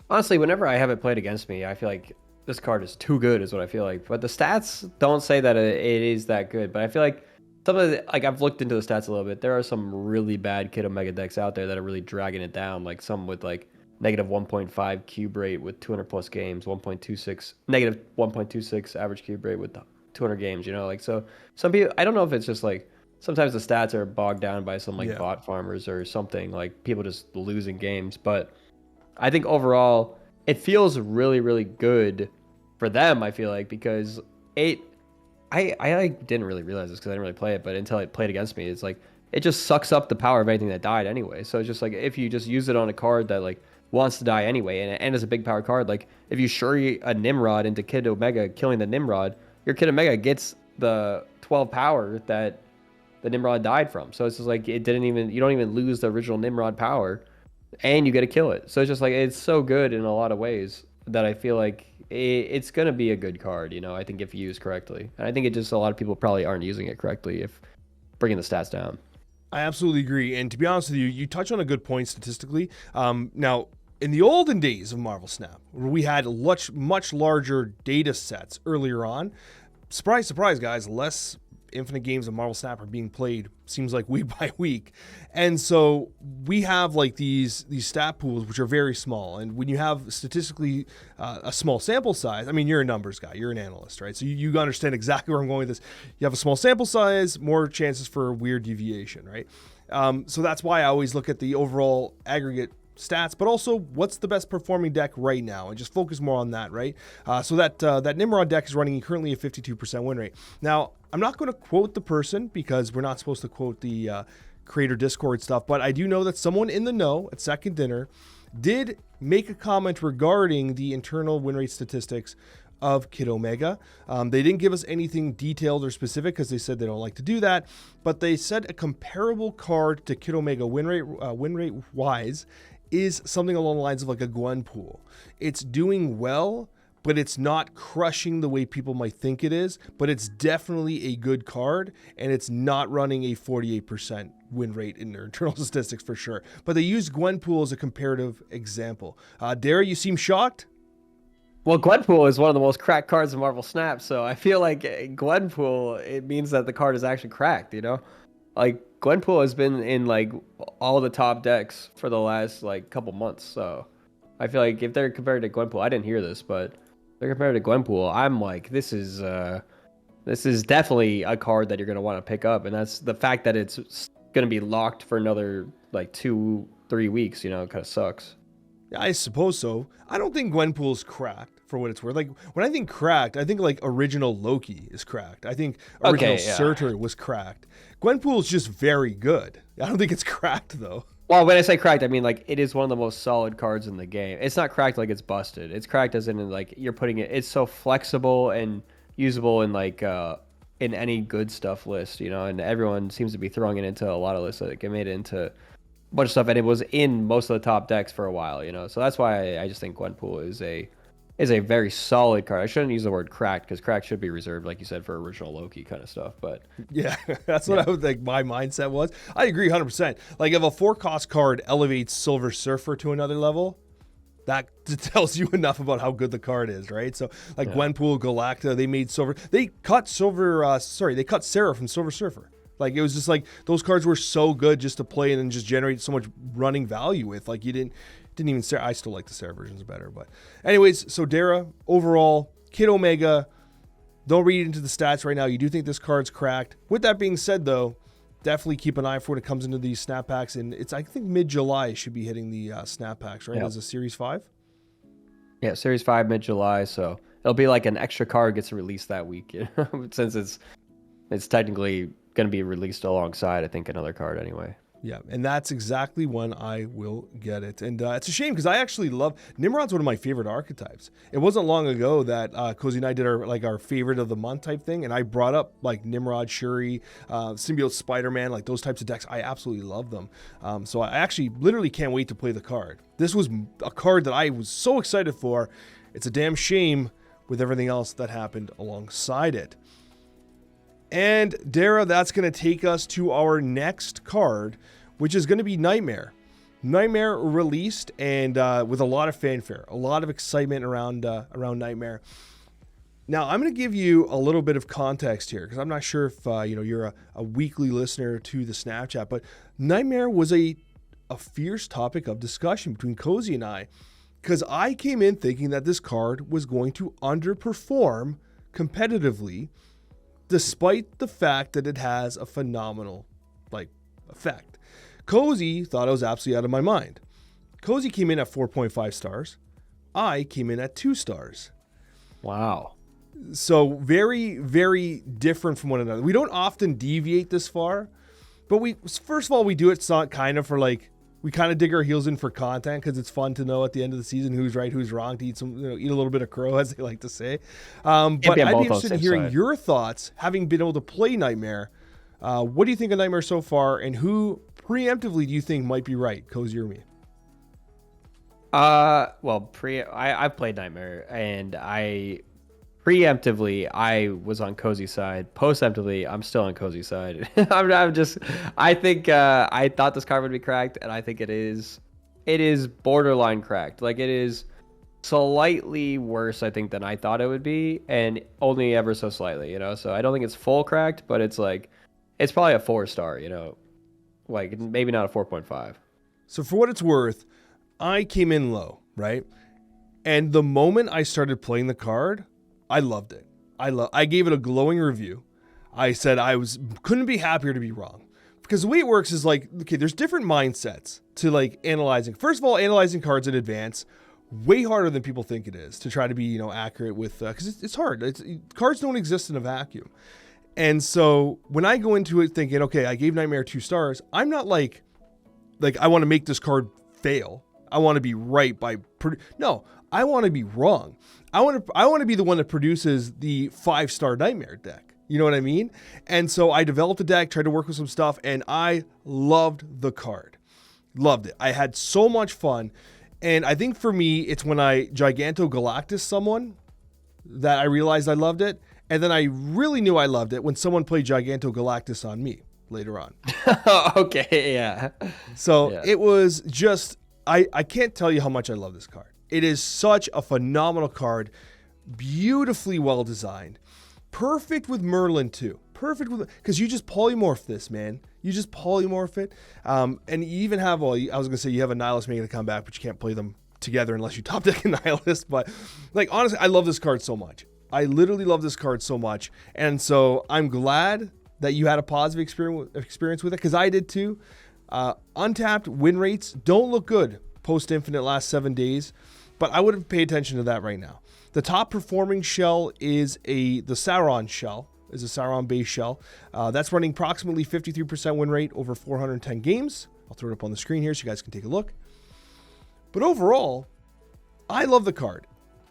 Honestly, whenever I have it played against me, I feel like this card is too good, is what I feel like. But the stats don't say that it is that good. But I feel like some of the, like I've looked into the stats a little bit. There are some really bad Kid Omega decks out there that are really dragging it down. Like some with like negative 1.5 cube rate with 200 plus games, 1.26 negative 1.26 average cube rate with 200 games. You know, like so some people. I don't know if it's just like sometimes the stats are bogged down by some like bot farmers or something. Like people just losing games, but I think overall it feels really, really good for them. I feel like because I like didn't really realize this because I didn't really play it, but until it played against me, it's like it just sucks up the power of anything that died anyway. So it's just like if you just use it on a card that like wants to die anyway, and it's a big power card, like if you shuri a Nimrod into Kid Omega, killing the Nimrod, your Kid Omega gets the 12 power that the Nimrod died from. So it's just like you don't even lose the original Nimrod power, and you get to kill it. So it's just like it's so good in a lot of ways that I feel like it's gonna be a good card. You know, I think if used correctly, and I think it just a lot of people probably aren't using it correctly if bringing the stats down. I absolutely agree. And to be honest with you, you touch on a good point statistically. Now, in the olden days of Marvel Snap, where we had much larger data sets earlier on, surprise, surprise, guys, less Infinite games of Marvel Snap are being played, seems like week by week. And so we have like these stat pools, which are very small. And when you have statistically a small sample size, I mean, you're a numbers guy, you're an analyst, right? So you understand exactly where I'm going with this. You have a small sample size, more chances for weird deviation, right? So that's why I always look at the overall aggregate stats, but also what's the best performing deck right now, and just focus more on that, right? So that Nimrod deck is running currently a 52% win rate. Now, I'm not going to quote the person because we're not supposed to quote the creator Discord stuff, but I do know that someone in the know at Second Dinner did make a comment regarding the internal win rate statistics of Kid Omega. They didn't give us anything detailed or specific because they said they don't like to do that, but they said a comparable card to Kid Omega win rate wise is something along the lines of like a Gwenpool. It's doing well, but it's not crushing the way people might think it is, but it's definitely a good card, and it's not running a 48% win rate in their internal statistics for sure. But they use Gwenpool as a comparative example. Dera, you seem shocked? Well, Gwenpool is one of the most cracked cards in Marvel Snap, so I feel like Gwenpool, it means that the card is actually cracked, you know? Like, Gwenpool has been in, like, all the top decks for the last, like, couple months, so I feel like if they're compared to Gwenpool, I didn't hear this, but they're compared to Gwenpool, I'm like, this is definitely a card that you're going to want to pick up, and that's the fact that it's going to be locked for another, like, 2-3 weeks, you know, it kind of sucks. Yeah, I suppose so. I don't think Gwenpool's cracked for what it's worth. Like, when I think cracked, I think like original Loki is cracked. I think original Surtur was cracked. Gwenpool's just very good. I don't think it's cracked though. Well, when I say cracked, I mean like it is one of the most solid cards in the game. It's not cracked like it's busted. It's cracked as in like you're putting it. It's so flexible and usable in like in any good stuff list, you know. And everyone seems to be throwing it into a lot of lists. Like it made it into a bunch of stuff, and it was in most of the top decks for a while, you know. So that's why I just think Gwenpool is a very solid card. I shouldn't use the word cracked because cracked should be reserved, like you said, for original Loki kind of stuff. But yeah, that's what I would think my mindset was. I agree 100%. Like if a 4-cost card elevates Silver Surfer to another level, that tells you enough about how good the card is, right? So like Gwenpool, Galacta, they cut Sarah from Silver Surfer. Like it was just like those cards were so good just to play and then just generate so much running value with. Like you didn't even Sarah. I still like the Sarah versions better, but anyways. So Dera, overall, Kid Omega. Don't read into the stats right now. You do think this card's cracked. With that being said, though, definitely keep an eye for when it comes into these snap packs. And it's I think mid-July it should be hitting the snap packs, right? As a Series 5. Yeah, Series 5 mid-July. So it'll be like an extra card gets released that week, you know? Since it's technically going to be released alongside, I think, another card anyway. Yeah, and that's exactly when I will get it. And it's a shame because I actually love Nimrod's one of my favorite archetypes. It wasn't long ago that Cozy and I did our favorite of the month type thing, and I brought up like Nimrod, Shuri, Symbiote Spider-Man, like those types of decks. I absolutely love them. So I actually literally can't wait to play the card. This was a card that I was so excited for. It's a damn shame with everything else that happened alongside it. And Dera, that's going to take us to our next card, which is going to be Nightmare. Nightmare released, and with a lot of fanfare, a lot of excitement around Nightmare. Now, I'm going to give you a little bit of context here, because I'm not sure if you're a weekly listener to the Snapchat, but Nightmare was a fierce topic of discussion between Cozy and I, because I came in thinking that this card was going to underperform competitively, despite the fact that it has a phenomenal effect. Cozy thought I was absolutely out of my mind. Cozy came in at 4.5 stars. I came in at 2 stars. Wow. So very, very different from one another. We don't often deviate this far, but first of all, we do it kind of for we kind of dig our heels in for content, because it's fun to know at the end of the season who's right, who's wrong, to eat a little bit of crow, as they like to say. But I'd be interested in hearing your thoughts, having been able to play Nightmare. What do you think of Nightmare so far, and who preemptively do you think might be right, Cozy or me? Well, I've played Nightmare, and preemptively I was on Cozy's side. Postemptively, I'm still on Cozy's side. I think I thought this card would be cracked, and I think it is. It is borderline cracked. Like, it is slightly worse, I think, than I thought it would be, and only ever so slightly. So I don't think it's full cracked, but it's it's probably a 4-star. Maybe not a 4.5. So for what it's worth, I came in low, right? And the moment I started playing the card, I loved it. I gave it a glowing review. I said couldn't be happier to be wrong. Because the way it works is okay, there's different mindsets to analyzing. First of all, analyzing cards in advance, way harder than people think it is to try to be, accurate with, because it's hard. Cards don't exist in a vacuum. And so when I go into it thinking, okay, I gave Nightmare 2 stars, I'm not like I want to make this card fail. I want to be right no, I want to be wrong. I want to be the one that produces the 5-star Nightmare deck. You know what I mean? And so I developed a deck, tried to work with some stuff, and I loved the card. Loved it. I had so much fun. And I think for me, it's when I Giganto Galactus someone that I realized I loved it. And then I really knew I loved it when someone played Giganto Galactus on me later on. Okay, yeah. So It was just, I can't tell you how much I love this card. It is such a phenomenal card, beautifully well designed, perfect with Merlin too. Perfect with, because you just polymorph this, man. You just polymorph it. And you even have, I was going to say you have a Nihilist making a comeback, but you can't play them together unless you top deck a Nihilist. But honestly, I love this card so much. I literally love this card so much. And so I'm glad that you had a positive experience with it, because I did too. Untapped win rates don't look good post Infinite last 7 days, but I wouldn't pay attention to that right now. The top performing shell is the Sauron shell, is a Sauron base shell. That's running approximately 53% win rate over 410 games. I'll throw it up on the screen here so you guys can take a look. But overall, I love the card.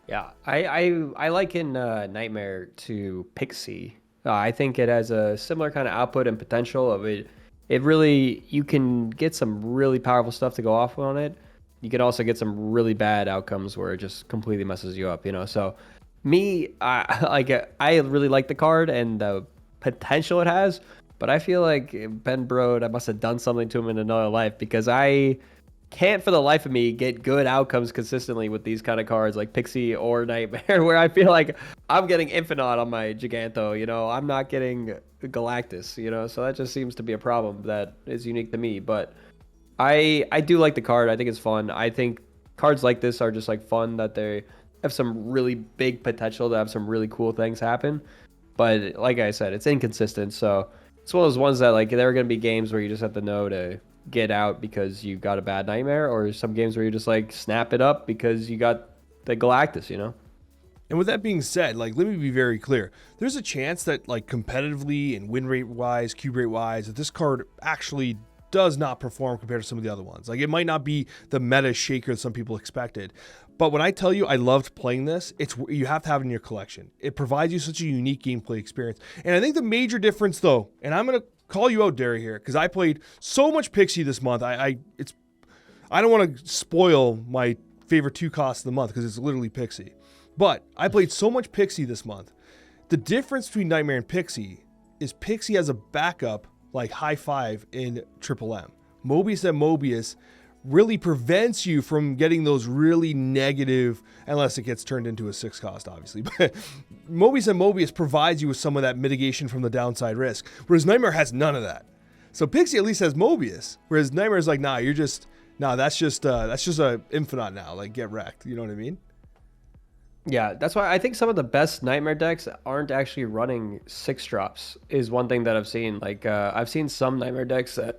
Yeah, I liken Nightmare to Pixie. I think it has a similar kind of output and potential of it. It really, you can get some really powerful stuff to go off on it. You can also get some really bad outcomes where it just completely messes you up, So me, I really like the card and the potential it has, but I feel like Ben Brode, I must have done something to him in another life, because I can't for the life of me get good outcomes consistently with these kind of cards like Pixie or Nightmare, where I feel like I'm getting Infinite on my Giganto, I'm not getting Galactus, so that just seems to be a problem that is unique to me. But I do like the card. I think it's fun. I think cards like this are just fun, that they have some really big potential to have some really cool things happen. But like I said, it's inconsistent. So it's one of those ones that there are going to be games where you just have to know to get out because you got a bad Nightmare, or some games where you just snap it up because you got the Galactus, And with that being said, let me be very clear. There's a chance that competitively and win rate wise, cube rate wise, that this card actually does not perform compared to some of the other ones. It might not be the meta shaker that some people expected. But when I tell you I loved playing this, you have to have it in your collection. It provides you such a unique gameplay experience. And I think the major difference though, and I'm going to call you out, Dera, here, because I played so much Pixie this month. I don't want to spoil my favorite 2 costs of the month, because it's literally Pixie. But I played so much Pixie this month. The difference between Nightmare and Pixie is Pixie has a backup high 5 in Triple M. Mobius and Mobius really prevents you from getting those really negative, unless it gets turned into a 6 cost, obviously. But Mobius and Mobius provides you with some of that mitigation from the downside risk, whereas Nightmare has none of that. So Pixie at least has Mobius, whereas Nightmare is like, nah, that's just a Infinite now. Like, get wrecked. You know what I mean? Yeah, that's why I think some of the best Nightmare decks aren't actually running 6 drops, is one thing that I've seen. Like, I've seen some Nightmare decks that,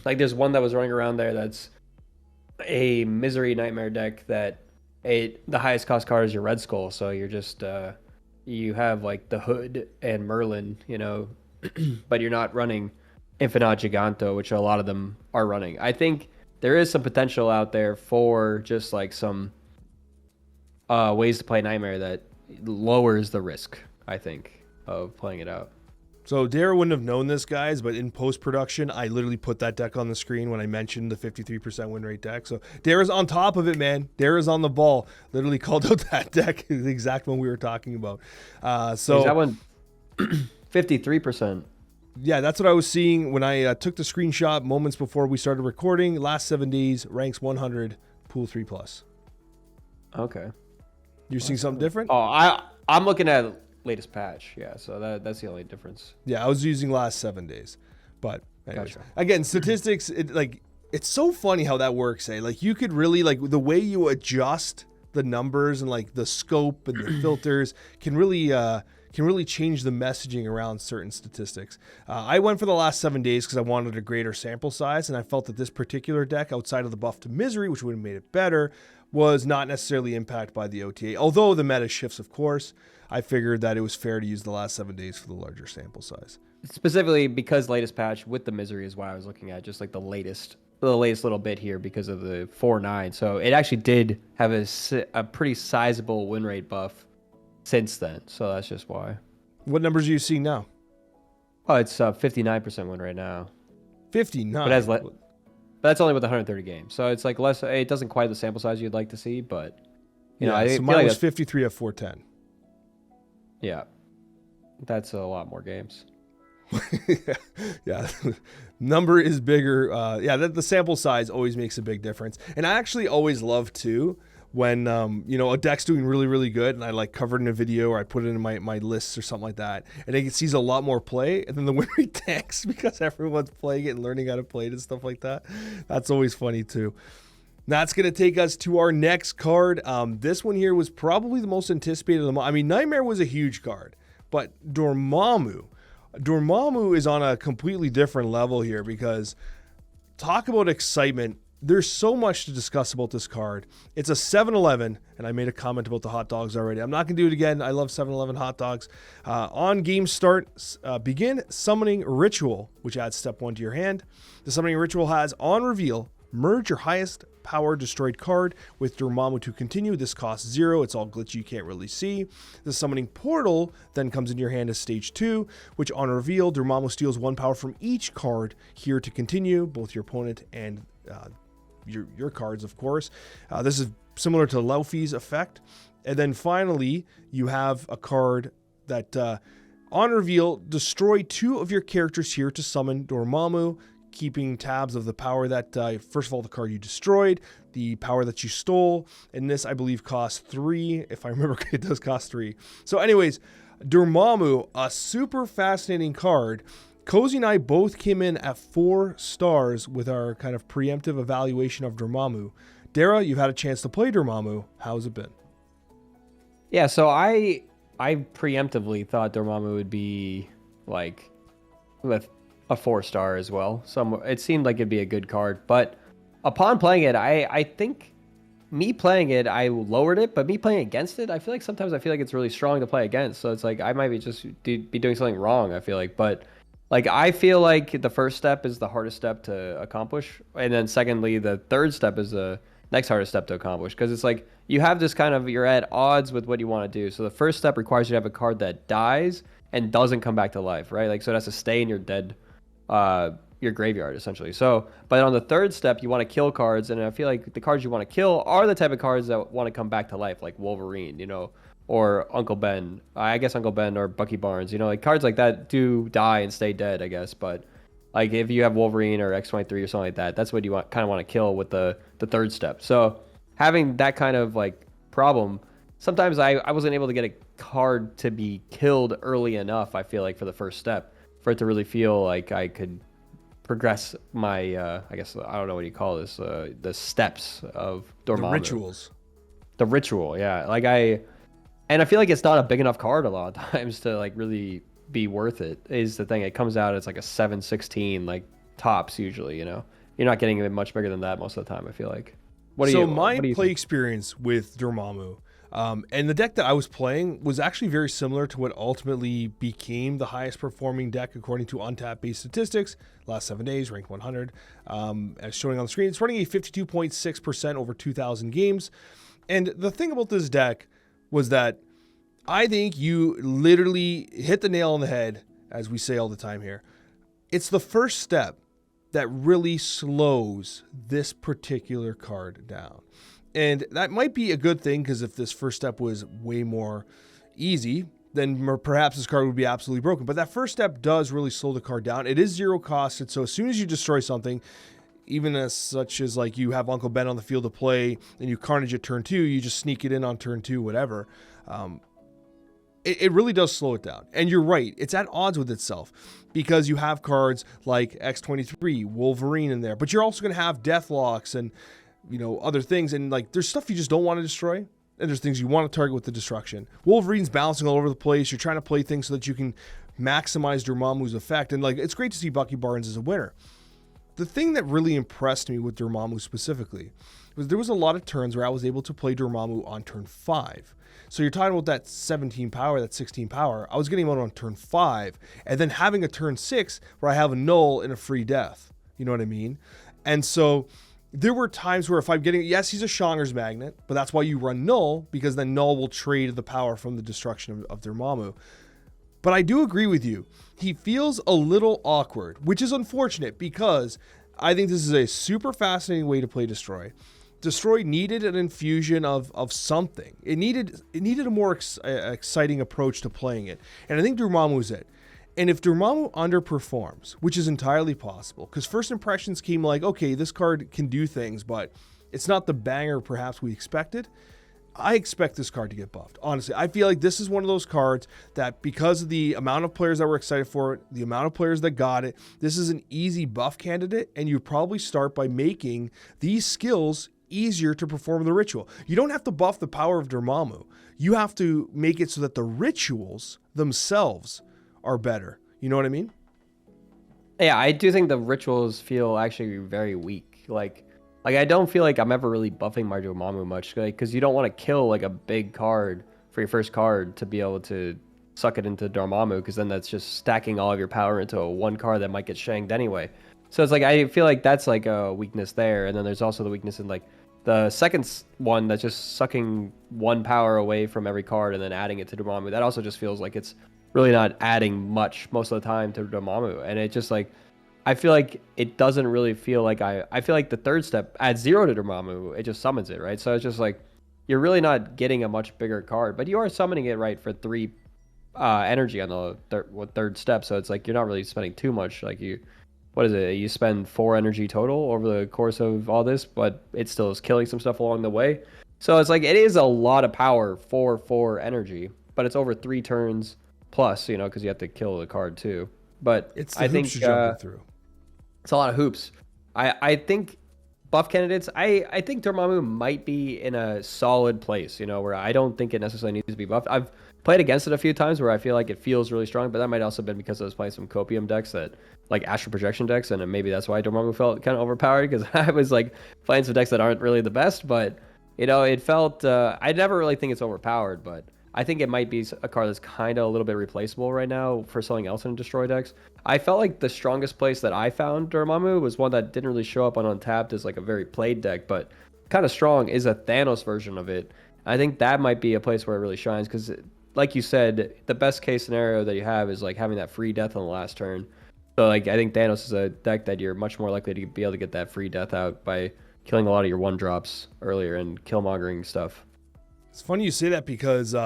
like, there's one that was running around there that's a Misery Nightmare deck that the highest cost card is your Red Skull. So you're just, you have, like, the Hood and Merlin, you know, but you're not running Infinite Giganto, which a lot of them are running. I think there is some potential out there for just, like, some ways to play Nightmare that lowers the risk, I think, of playing it out. So Dera wouldn't have known this, guys, but in post-production, I literally put that deck on the screen when I mentioned the 53% win rate deck. So Dera's on top of it, man. Dera's on the ball. Literally called out that deck, the exact one we were talking about. So is that one 53%? Yeah, that's what I was seeing when I took the screenshot moments before we started recording. Last 7 days, ranks 100, pool 3+. Okay. You're seeing something different? Oh, I'm looking at latest patch. Yeah, so that's the only difference. Yeah, I was using last 7 days. But anyways. Gotcha. Again, statistics, it's so funny how that works, eh? Like, you could really, like, the way you adjust the numbers and, like, the scope and the filters can really change the messaging around certain statistics. I went for the last 7 days because I wanted a greater sample size, and I felt that this particular deck, outside of the buff to Misery, which would have made it better, was not necessarily impacted by the OTA. Although the meta shifts, of course, I figured that it was fair to use the last 7 days for the larger sample size. Specifically because latest patch with the Misery is why I was looking at just like the latest little bit here because of the 4/9. So it actually did have a pretty sizable win rate buff since then. So that's just why. What numbers are you seeing now? Oh, it's 59% win right now. 59. But that's only with 130 games. So it's like less. It doesn't quite have the sample size you'd like to see, but you know, I so feel mine like was 53 at 410. Yeah, that's a lot more games. Yeah. Number is bigger. The sample size always makes a big difference. And I actually always love too when a deck's doing really, really good and I like covered in a video or I put it in my lists or something like that, and it sees a lot more play, and then the win rate tanks because everyone's playing it and learning how to play it and stuff like that. That's always funny too. That's going to take us to our next card. This one here was probably the most anticipated of them all. I mean, Nightmare was a huge card, but Dormammu is on a completely different level here because talk about excitement. There's so much to discuss about this card. It's a 7-Eleven, and I made a comment about the hot dogs already. I'm not going to do it again. I love 7-Eleven hot dogs. On game start, begin summoning ritual, which adds step 1 to your hand. The summoning ritual has on reveal, merge your highest power destroyed card with Dormammu to continue. This costs 0. It's all glitchy, you can't really see. The summoning portal then comes into your hand as stage 2, which on reveal, Dormammu steals 1 power from each card here to continue, both your opponent and your cards, of course. This is similar to Laufey's effect. And then finally, you have a card that on reveal, destroy 2 of your characters here to summon Dormammu, keeping tabs of the power that, first of all, the card you destroyed, the power that you stole, and this, I believe, costs 3. If I remember, it does cost 3. So anyways, Dormammu, a super fascinating card. Cozy and I both came in at 4 stars with our kind of preemptive evaluation of Dormammu. Dera, you've had a chance to play Dormammu. How's it been? Yeah, so I preemptively thought Dormammu would be like with a 4-star as well. It seemed like it'd be a good card, but upon playing it, I think me playing it, I lowered it, but me playing against it, I feel like sometimes it's really strong to play against. So it's like I might be just be doing something wrong, I feel like. But like I feel like the first step is the hardest step to accomplish, and then secondly, the third step is the next hardest step to accomplish, because it's like you have this kind of, you're at odds with what you want to do. So the first step requires you to have a card that dies and doesn't come back to life, right? Like, so it has to stay in your your graveyard essentially. So, but on the third step, you want to kill cards, and I feel like the cards you want to kill are the type of cards that want to come back to life, like Wolverine, or Uncle Ben. I guess Uncle Ben or Bucky Barnes, like cards like that do die and stay dead, I guess. But Like if you have Wolverine or X-23 or something like that, that's what you kind of want to kill with the third step. So having that kind of like problem, sometimes I wasn't able to get a card to be killed early enough, I feel like, for the first step, for it to really feel like I could progress my, I guess, I don't know what you call this, the steps of Dormammu. The rituals. The ritual, yeah. And I feel like it's not a big enough card a lot of times to like really be worth it, is the thing. It comes out, it's like a 7/16, like tops usually, you know? You're not getting it much bigger than that most of the time, I feel like. My play experience with Dormammu, and the deck that I was playing was actually very similar to what ultimately became the highest performing deck according to Untap based statistics. Last 7 days, ranked 100, as showing on the screen. It's running a 52.6% over 2,000 games. And the thing about this deck was that I think you literally hit the nail on the head, as we say all the time here. It's the first step that really slows this particular card down. And that might be a good thing, because if this first step was way more easy, then perhaps this card would be absolutely broken. But that first step does really slow the card down. It is zero costed, so as soon as you destroy something, even as such as like you have Uncle Ben on the field to play and you Carnage at turn 2, you just sneak it in on turn 2, whatever. It really does slow it down. And you're right, it's at odds with itself, because you have cards like X-23, Wolverine in there, but you're also going to have Deathlocks and, you know, other things. And like, there's stuff you just don't want to destroy, and there's things you want to target with the destruction. Wolverine's bouncing all over the place. You're trying to play things so that you can maximize Dormammu's effect. And like, it's great to see Bucky Barnes as a winner. The thing that really impressed me with Dormammu specifically was there was a lot of turns where I was able to play Dormammu on turn 5. So you're talking about that 17 power, that 16 power. I was getting him out on turn 5, and then having a turn 6 where I have a null and a free death. You know what I mean? And so there were times where if I'm getting, yes, he's a Shonger's magnet, but that's why you run null, because then null will trade the power from the destruction of Dormammu. But I do agree with you. He feels a little awkward, which is unfortunate, because I think this is a super fascinating way to play Destroy. Destroy needed an infusion of something. It needed a more exciting approach to playing it. And I think Dormammu's it. And if Dormammu underperforms, which is entirely possible, because first impressions came like, okay, this card can do things, but it's not the banger perhaps we expected, I expect this card to get buffed. Honestly, I feel like this is one of those cards that, because of the amount of players that were excited for it, the amount of players that got it, this is an easy buff candidate, and you probably start by making these skills easier to perform the ritual. You don't have to buff the power of Dormammu. You have to make it so that the rituals themselves are better. You know what I mean? Yeah, I do think the rituals feel actually very weak. Like I don't feel like I'm ever really buffing my Dormammu much, because you don't want to kill like a big card for your first card to be able to suck it into Dormammu, because then that's just stacking all of your power into a one card that might get shanked anyway. So it's like, I feel like that's like a weakness there. And then there's also the weakness in like the second one that's just sucking one power away from every card and then adding it to Dormammu. That also just feels like it's really not adding much most of the time to Dormammu. And it just like, I feel like it doesn't really feel like I feel like the third step adds 0 to Dormammu. It just summons it, right? So it's just like, you're really not getting a much bigger card, but you are summoning it, right, for 3 energy on the third step. So it's like, you're not really spending too much. Like what is it? You spend 4 energy total over the course of all this, but it still is killing some stuff along the way. So it's like, it is a lot of power for 4 energy, but it's over 3 turns plus, you know, because you have to kill the card too. But it's the hoops you're jumping through. It's a lot of hoops. I think buff candidates, I think Dormammu might be in a solid place, you know, where I don't think it necessarily needs to be buffed. I've played against it a few times where I feel like it feels really strong, but that might also have been because I was playing some Copium decks, that like Astral Projection decks, and maybe that's why Dormammu felt kind of overpowered, because I was like playing some decks that aren't really the best, but you know, it felt, I never really think it's overpowered, but I think it might be a card that's kind of a little bit replaceable right now for something else in Destroy decks. I felt like the strongest place that I found Dormammu was one that didn't really show up on Untapped as like a very played deck, but kind of strong, is a Thanos version of it. I think that might be a place where it really shines, because like you said, the best case scenario that you have is like having that free death on the last turn. So like, I think Thanos is a deck that you're much more likely to be able to get that free death out by killing a lot of your 1-drops earlier and killmongering stuff. It's funny you say that, because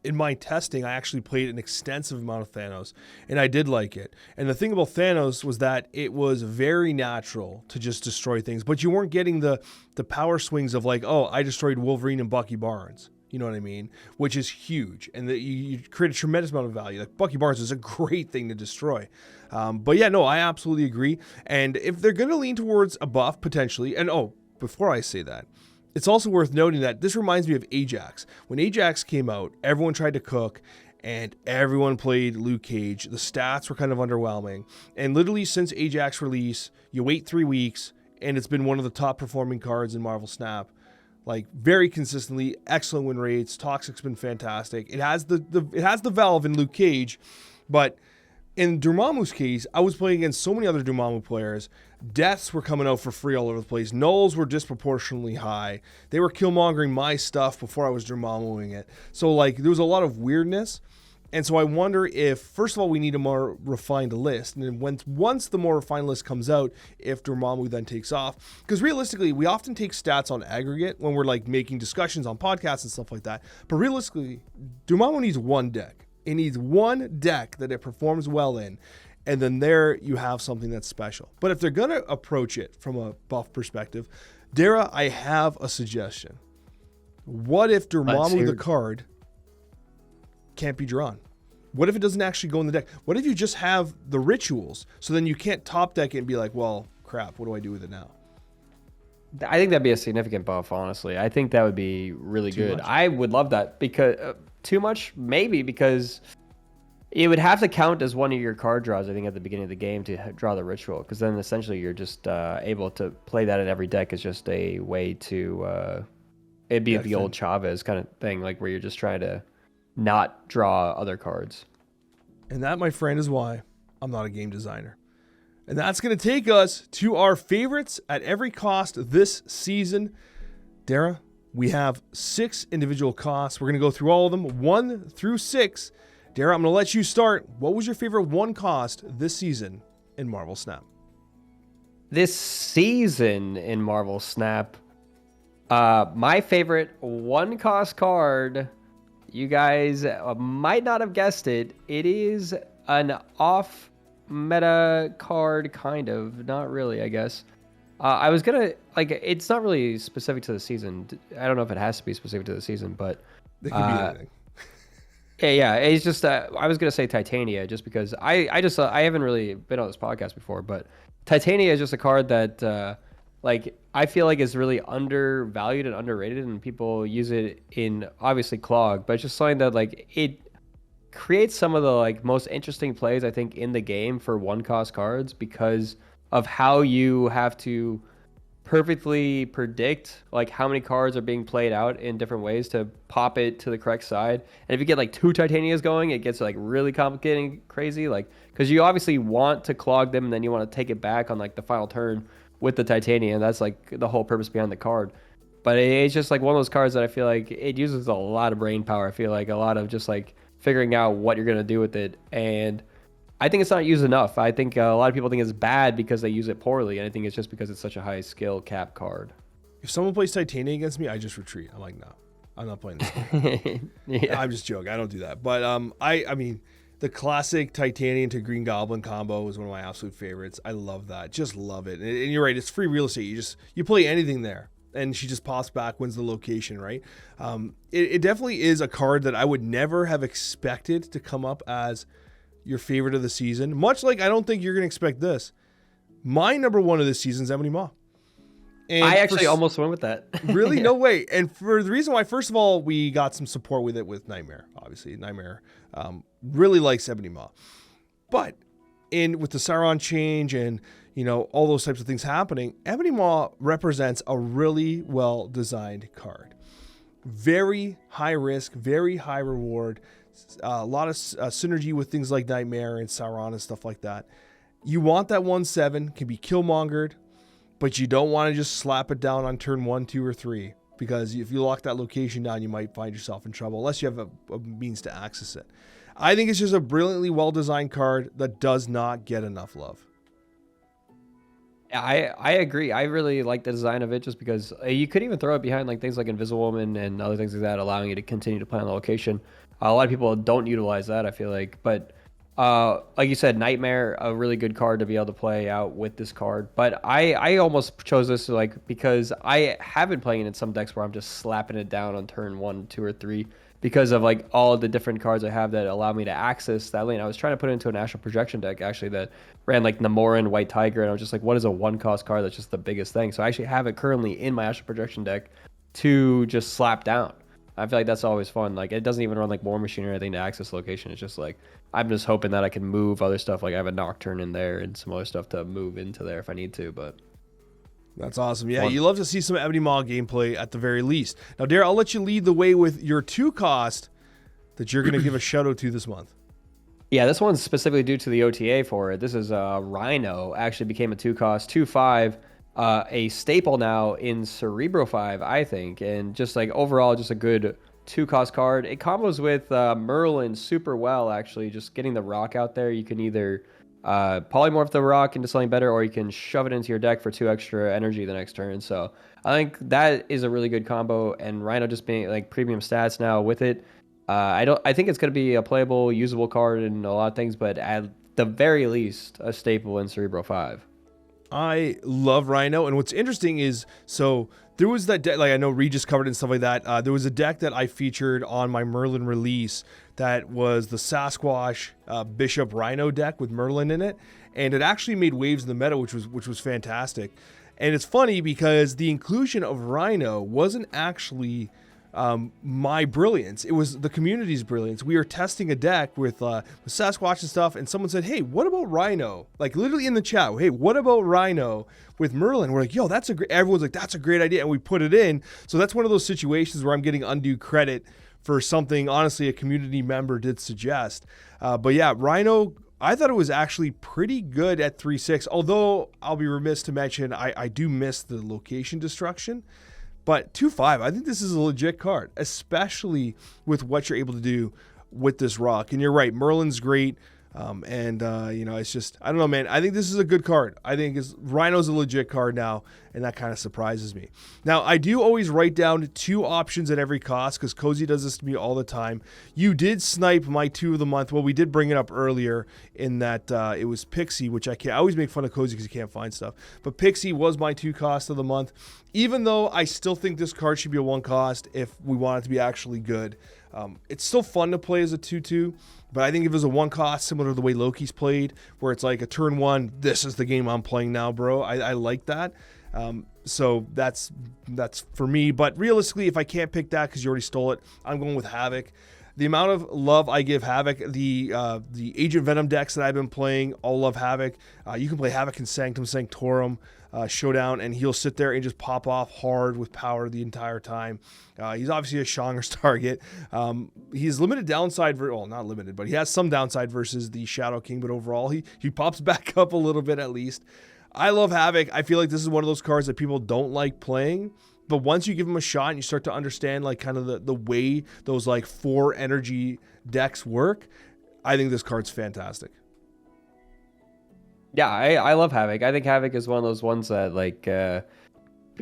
in my testing, I actually played an extensive amount of Thanos, and I did like it. And the thing about Thanos was that it was very natural to just destroy things, but you weren't getting the power swings of like, oh, I destroyed Wolverine and Bucky Barnes. You know what I mean? Which is huge, and that you create a tremendous amount of value. Like Bucky Barnes is a great thing to destroy. But yeah, no, I absolutely agree. And if they're going to lean towards a buff potentially, and before I say that, it's also worth noting that this reminds me of Ajax. When Ajax came out, everyone tried to cook and everyone played Luke Cage. The stats were kind of underwhelming. And literally since Ajax release, you wait 3 weeks and it's been one of the top performing cards in Marvel Snap. Like very consistently, excellent win rates. Toxic's been fantastic. It has the Valve in Luke Cage, but in Dormammu's case, I was playing against so many other Dormammu players. Deaths were coming out for free all over the place. Nulls were disproportionately high. They were killmongering my stuff before I was Dormammuing it. So like there was a lot of weirdness. And so I wonder if, first of all, we need a more refined list. And then once the more refined list comes out, if Dormammu then takes off. Because realistically, we often take stats on aggregate when we're like making discussions on podcasts and stuff like that. But realistically, Dormammu needs one deck. It needs one deck that it performs well in. And then there you have something that's special. But if they're going to approach it from a buff perspective, Dera, I have a suggestion. What if Dormammu the card can't be drawn? What if it doesn't actually go in the deck? What if you just have the rituals? So then you can't top deck it and be like, well, crap, what do I do with it now? I think that'd be a significant buff, honestly. I think that would be really good. Much? I would love that because too much, maybe, because it would have to count as one of your card draws, I think, at the beginning of the game to draw the ritual, because then essentially you're just able to play that in every deck as just a way to it'd be the old Chavez kind of thing, like where you're just trying to not draw other cards. And that, my friend, is why I'm not a game designer. And that's going to take us to our favorites at every cost this season. Dera, we have 6 individual costs. We're going to go through all of them, 1 through 6. Dera, I'm going to let you start. What was your favorite 1 cost this season in Marvel Snap? This season in Marvel Snap, my favorite 1 cost card, you guys might not have guessed it. It is an off meta card, kind of. Not really, I guess. I was gonna, like, it's not really specific to the season. I don't know if it has to be specific to the season, but It could be anything. yeah, it's just I was gonna say Titania, just because I haven't really been on this podcast before, but Titania is just a card that like I feel like is really undervalued and underrated, and people use it in obviously Clog, but it's just something that like it creates some of the like most interesting plays I think in the game for 1 cost cards, because of how you have to perfectly predict like how many cards are being played out in different ways to pop it to the correct side. And if you get like 2 Titanias going, it gets like really complicated and crazy, like because you obviously want to clog them and then you want to take it back on like the final turn with the Titania, and that's like the whole purpose behind the card. But it's just like one of those cards that I feel like it uses a lot of brain power. I feel like a lot of just like figuring out what you're going to do with it. And I think it's not used enough. I think a lot of people think it's bad because they use it poorly. And I think it's just because it's such a high skill cap card. If someone plays Titania against me, I just retreat. I'm like, no, I'm not playing this. Yeah. I'm just joking. I don't do that. But I mean, the classic Titanian to Green Goblin combo is one of my absolute favorites. I love that. Just love it. And you're right. It's free real estate. You play anything there. And she just pops back, wins the location, right? It definitely is a card that I would never have expected to come up as your favorite of the season. Much like I don't think you're going to expect this. My number 1 of this season is Ebony Maw. And I actually almost went with that. Really? Yeah. No way. And for the reason why, first of all, we got some support with it with Nightmare. Obviously, Nightmare really likes Ebony Maw. But with the Sauron change and all those types of things happening, Ebony Maw represents a really well-designed card. Very high risk, very high reward, a lot of synergy with things like Nightmare and Sauron and stuff like that. You want that 1/7, can be killmongered, but you don't want to just slap it down on turn 1, 2, or 3, because if you lock that location down, you might find yourself in trouble unless you have a means to access it. I think it's just a brilliantly well-designed card that does not get enough love. I agree. I really like the design of it just because you could even throw it behind like things like Invisible Woman and other things like that, allowing you to continue to play on the location. A lot of people don't utilize that, I feel like. But like you said, Nightmare, a really good card to be able to play out with this card. But I almost chose this like because I have been playing it in some decks where I'm just slapping it down on turn 1, 2, or 3 because of like all the different cards I have that allow me to access that lane. I was trying to put it into an Astral Projection deck actually that ran like Namoran, White Tiger, and I was just like, what is a one cost card that's just the biggest thing? So I actually have it currently in my Astral Projection deck to just slap down. I feel like that's always fun. Like it doesn't even run like War Machine or anything to access location. It's just like I'm just hoping that I can move other stuff. Like I have a Nocturne in there and some other stuff to move into there if I need to. But that's awesome. Yeah, you love to see some Ebony Maw gameplay at the very least. Now, Dara, I'll let you lead the way with your 2-cost that you're going to give a shout out to this month. Yeah, this one's specifically due to the OTA for it. This is Rhino. Actually became a 2-cost, 2/5, a staple now in Cerebro 5, I think. And just like overall, just a good 2-cost card. It combos with Merlin super well, actually. Just getting the rock out there. You can either polymorph the rock into something better, or you can shove it into your deck for 2 extra energy the next turn. So I think that is a really good combo, and Rhino just being like premium stats now with it. I think it's going to be a playable, usable card in a lot of things, but at the very least, a staple in Cerebro 5. I love Rhino, and what's interesting is, so there was that deck, like I know Regis covered it and stuff like that. There was a deck that I featured on my Merlin release that was the Sasquatch Bishop Rhino deck with Merlin in it, and it actually made waves in the meta, which was fantastic. And it's funny because the inclusion of Rhino wasn't actually my brilliance. It was the community's brilliance. We were testing a deck with Sasquatch and stuff, and someone said, hey, what about Rhino? Like literally in the chat, hey, what about Rhino with Merlin? We're like, yo, that's a great, everyone's like, that's a great idea. And we put it in. So that's one of those situations where I'm getting undue credit for something, honestly, a community member did suggest. But yeah, Rhino, I thought it was actually pretty good at 3/6, although I'll be remiss to mention I do miss the location destruction. But 2/5, I think this is a legit card, especially with what you're able to do with this rock. And you're right, Merlin's great. It's just, I don't know, man. I think this is a good card. I think Rhino's a legit card now, and that kind of surprises me. Now, I do always write down 2 options at every cost because Cozy does this to me all the time. You did snipe my 2 of the month. Well, we did bring it up earlier in that it was Pixie, which I always make fun of Cozy because he can't find stuff. But Pixie was my 2 cost of the month, even though I still think this card should be a 1 cost if we want it to be actually good. It's still fun to play as a 2/2, but I think if it was a 1 cost, similar to the way Loki's played, where it's like a turn 1, this is the game I'm playing now, bro. I like that. So that's for me. But realistically, if I can't pick that because you already stole it, I'm going with Havoc. The amount of love I give Havoc, the Agent Venom decks that I've been playing, all love Havoc. You can play Havoc in Sanctum Sanctorum Showdown, and he'll sit there and just pop off hard with power the entire time. He's obviously a Shonger's target. He's limited downside, well, not limited, but he has some downside versus the Shadow King, but overall he pops back up a little bit at least. I love Havoc. I feel like this is one of those cards that people don't like playing, but once you give him a shot and you start to understand like kind of the way those like 4 energy decks work, I think this card's fantastic. Yeah, I love Havoc. I think Havoc is one of those ones that like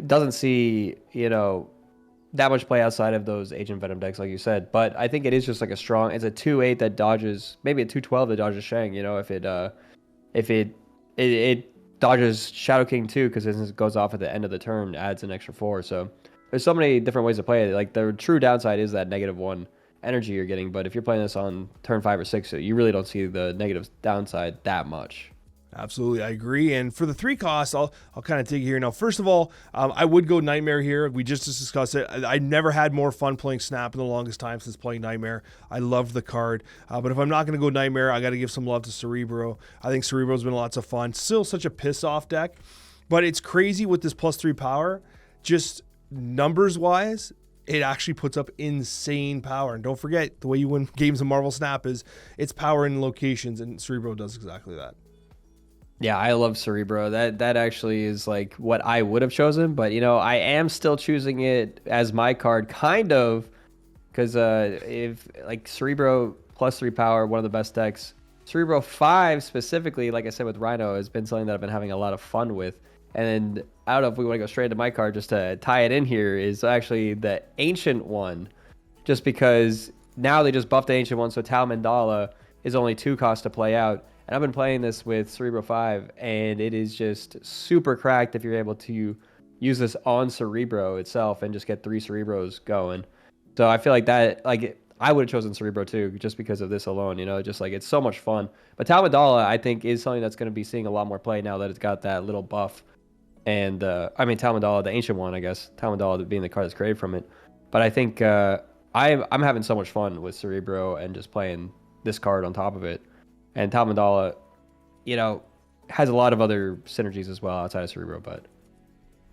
doesn't see, that much play outside of those Agent Venom decks, like you said. But I think it is just like it's a 2/8 that dodges, maybe a 2/12 that dodges Shang, if it dodges Shadow King too, because it goes off at the end of the turn, adds an extra 4. So there's so many different ways to play it. Like the true downside is that -1 energy you're getting, but if you're playing this on turn 5 or 6, you really don't see the negative downside that much. Absolutely, I agree. And for the 3 costs, I'll kind of take it here. Now, first of all, I would go Nightmare here. We just discussed it. I never had more fun playing Snap in the longest time since playing Nightmare. I loved the card. But if I'm not going to go Nightmare, I got to give some love to Cerebro. I think Cerebro's been lots of fun. Still such a piss-off deck. But it's crazy with this +3 power. Just numbers-wise, it actually puts up insane power. And don't forget, the way you win games of Marvel Snap is it's power in locations, and Cerebro does exactly that. Yeah, I love Cerebro. That actually is like what I would have chosen, but I am still choosing it as my card, kind of, because if like Cerebro +3 power, one of the best decks. Cerebro 5 specifically, like I said with Rhino, has been something that I've been having a lot of fun with, And I don't know if we want to go straight into my card just to tie it in here, is actually the Ancient One. Just because now they just buffed the Ancient One, so Tal Mandala is only 2 costs to play out. And I've been playing this with Cerebro 5, and it is just super cracked if you're able to use this on Cerebro itself and just get 3 Cerebros going. So I feel like that, like, I would have chosen Cerebro too, just because of this alone, you know, just like it's so much fun. But Tal Mandala, I think, is something that's going to be seeing a lot more play now that it's got that little buff. And I mean, Tal Mandala, the Ancient One, I guess. Tal Mandala being the card that's created from it. But I think I'm having so much fun with Cerebro and just playing this card on top of it. And Tal Mandala, you know, has a lot of other synergies as well outside of Cerebro, but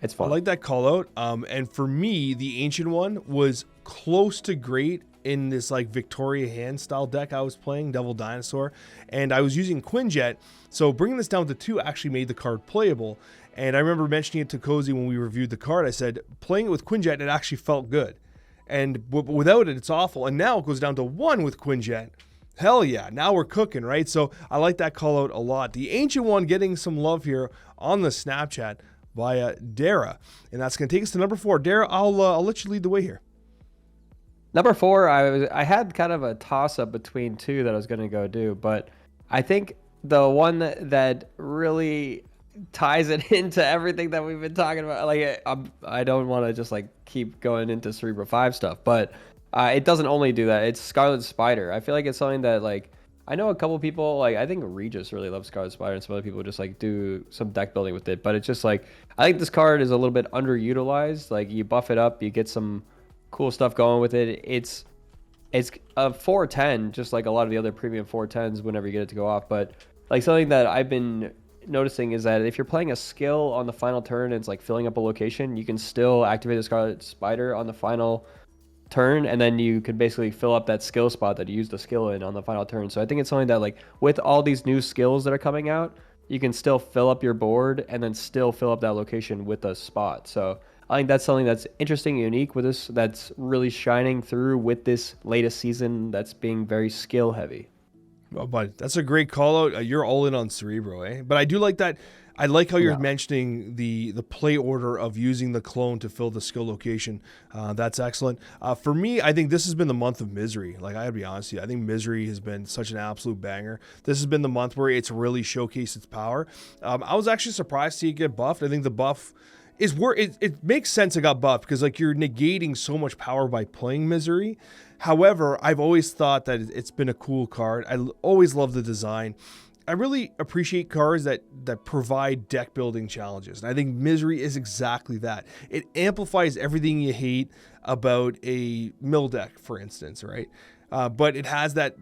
it's fun. I like that call out. And for me, the Ancient One was close to great in this like Victoria Hand style deck I was playing, Devil Dinosaur, and I was using Quinjet. So bringing this down to 2 actually made the card playable. And I remember mentioning it to Cozy when we reviewed the card. I said, playing it with Quinjet, it actually felt good. And without it, it's awful. And now it goes down to 1 with Quinjet. Hell yeah, now we're cooking, right? So I like that call out a lot. The Ancient One getting some love here on the Snapchat via Dera. And that's going to take us to number 4. Dera, I'll let you lead the way here. Number 4, I had kind of a toss-up between 2 that I was going to go do, but I think the one that really ties it into everything that we've been talking about, like I don't want to just like keep going into Cerebro 5 stuff, but it doesn't only do that. It's Scarlet Spider. I feel like it's something that, like, I know a couple people, like, I think Regis really loves Scarlet Spider, and some other people just like do some deck building with it, but it's just like, I think this card is a little bit underutilized. Like, you buff it up, you get some cool stuff going with it. It's a 410, just like a lot of the other premium 410s whenever you get it to go off. But like, something that I've been noticing is that if you're playing a skill on the final turn and it's like filling up a location, you can still activate the Scarlet Spider on the final turn, and then you could basically fill up that skill spot that you used the skill in on the final turn. So I think it's something that, like, with all these new skills that are coming out, you can still fill up your board and then still fill up that location with a spot. So I think that's something that's interesting and unique with this, that's really shining through with this latest season that's being very skill heavy. Oh, but that's a great call out. You're all in on Cerebro, eh? But I do like that. I like how you're mentioning the play order of using the clone to fill the skill location. That's excellent. For me, I think this has been the month of Misery. Like, I gotta be honest with you, I think Misery has been such an absolute banger. This has been the month where it's really showcased its power. I was actually surprised to see it get buffed. I think the buff is where it makes sense it got buffed, because like you're negating so much power by playing Misery. However, I've always thought that it's been a cool card. I always love the design. I really appreciate cards that provide deck building challenges. And I think Misery is exactly that. It amplifies everything you hate about a mill deck, for instance, right? But it has that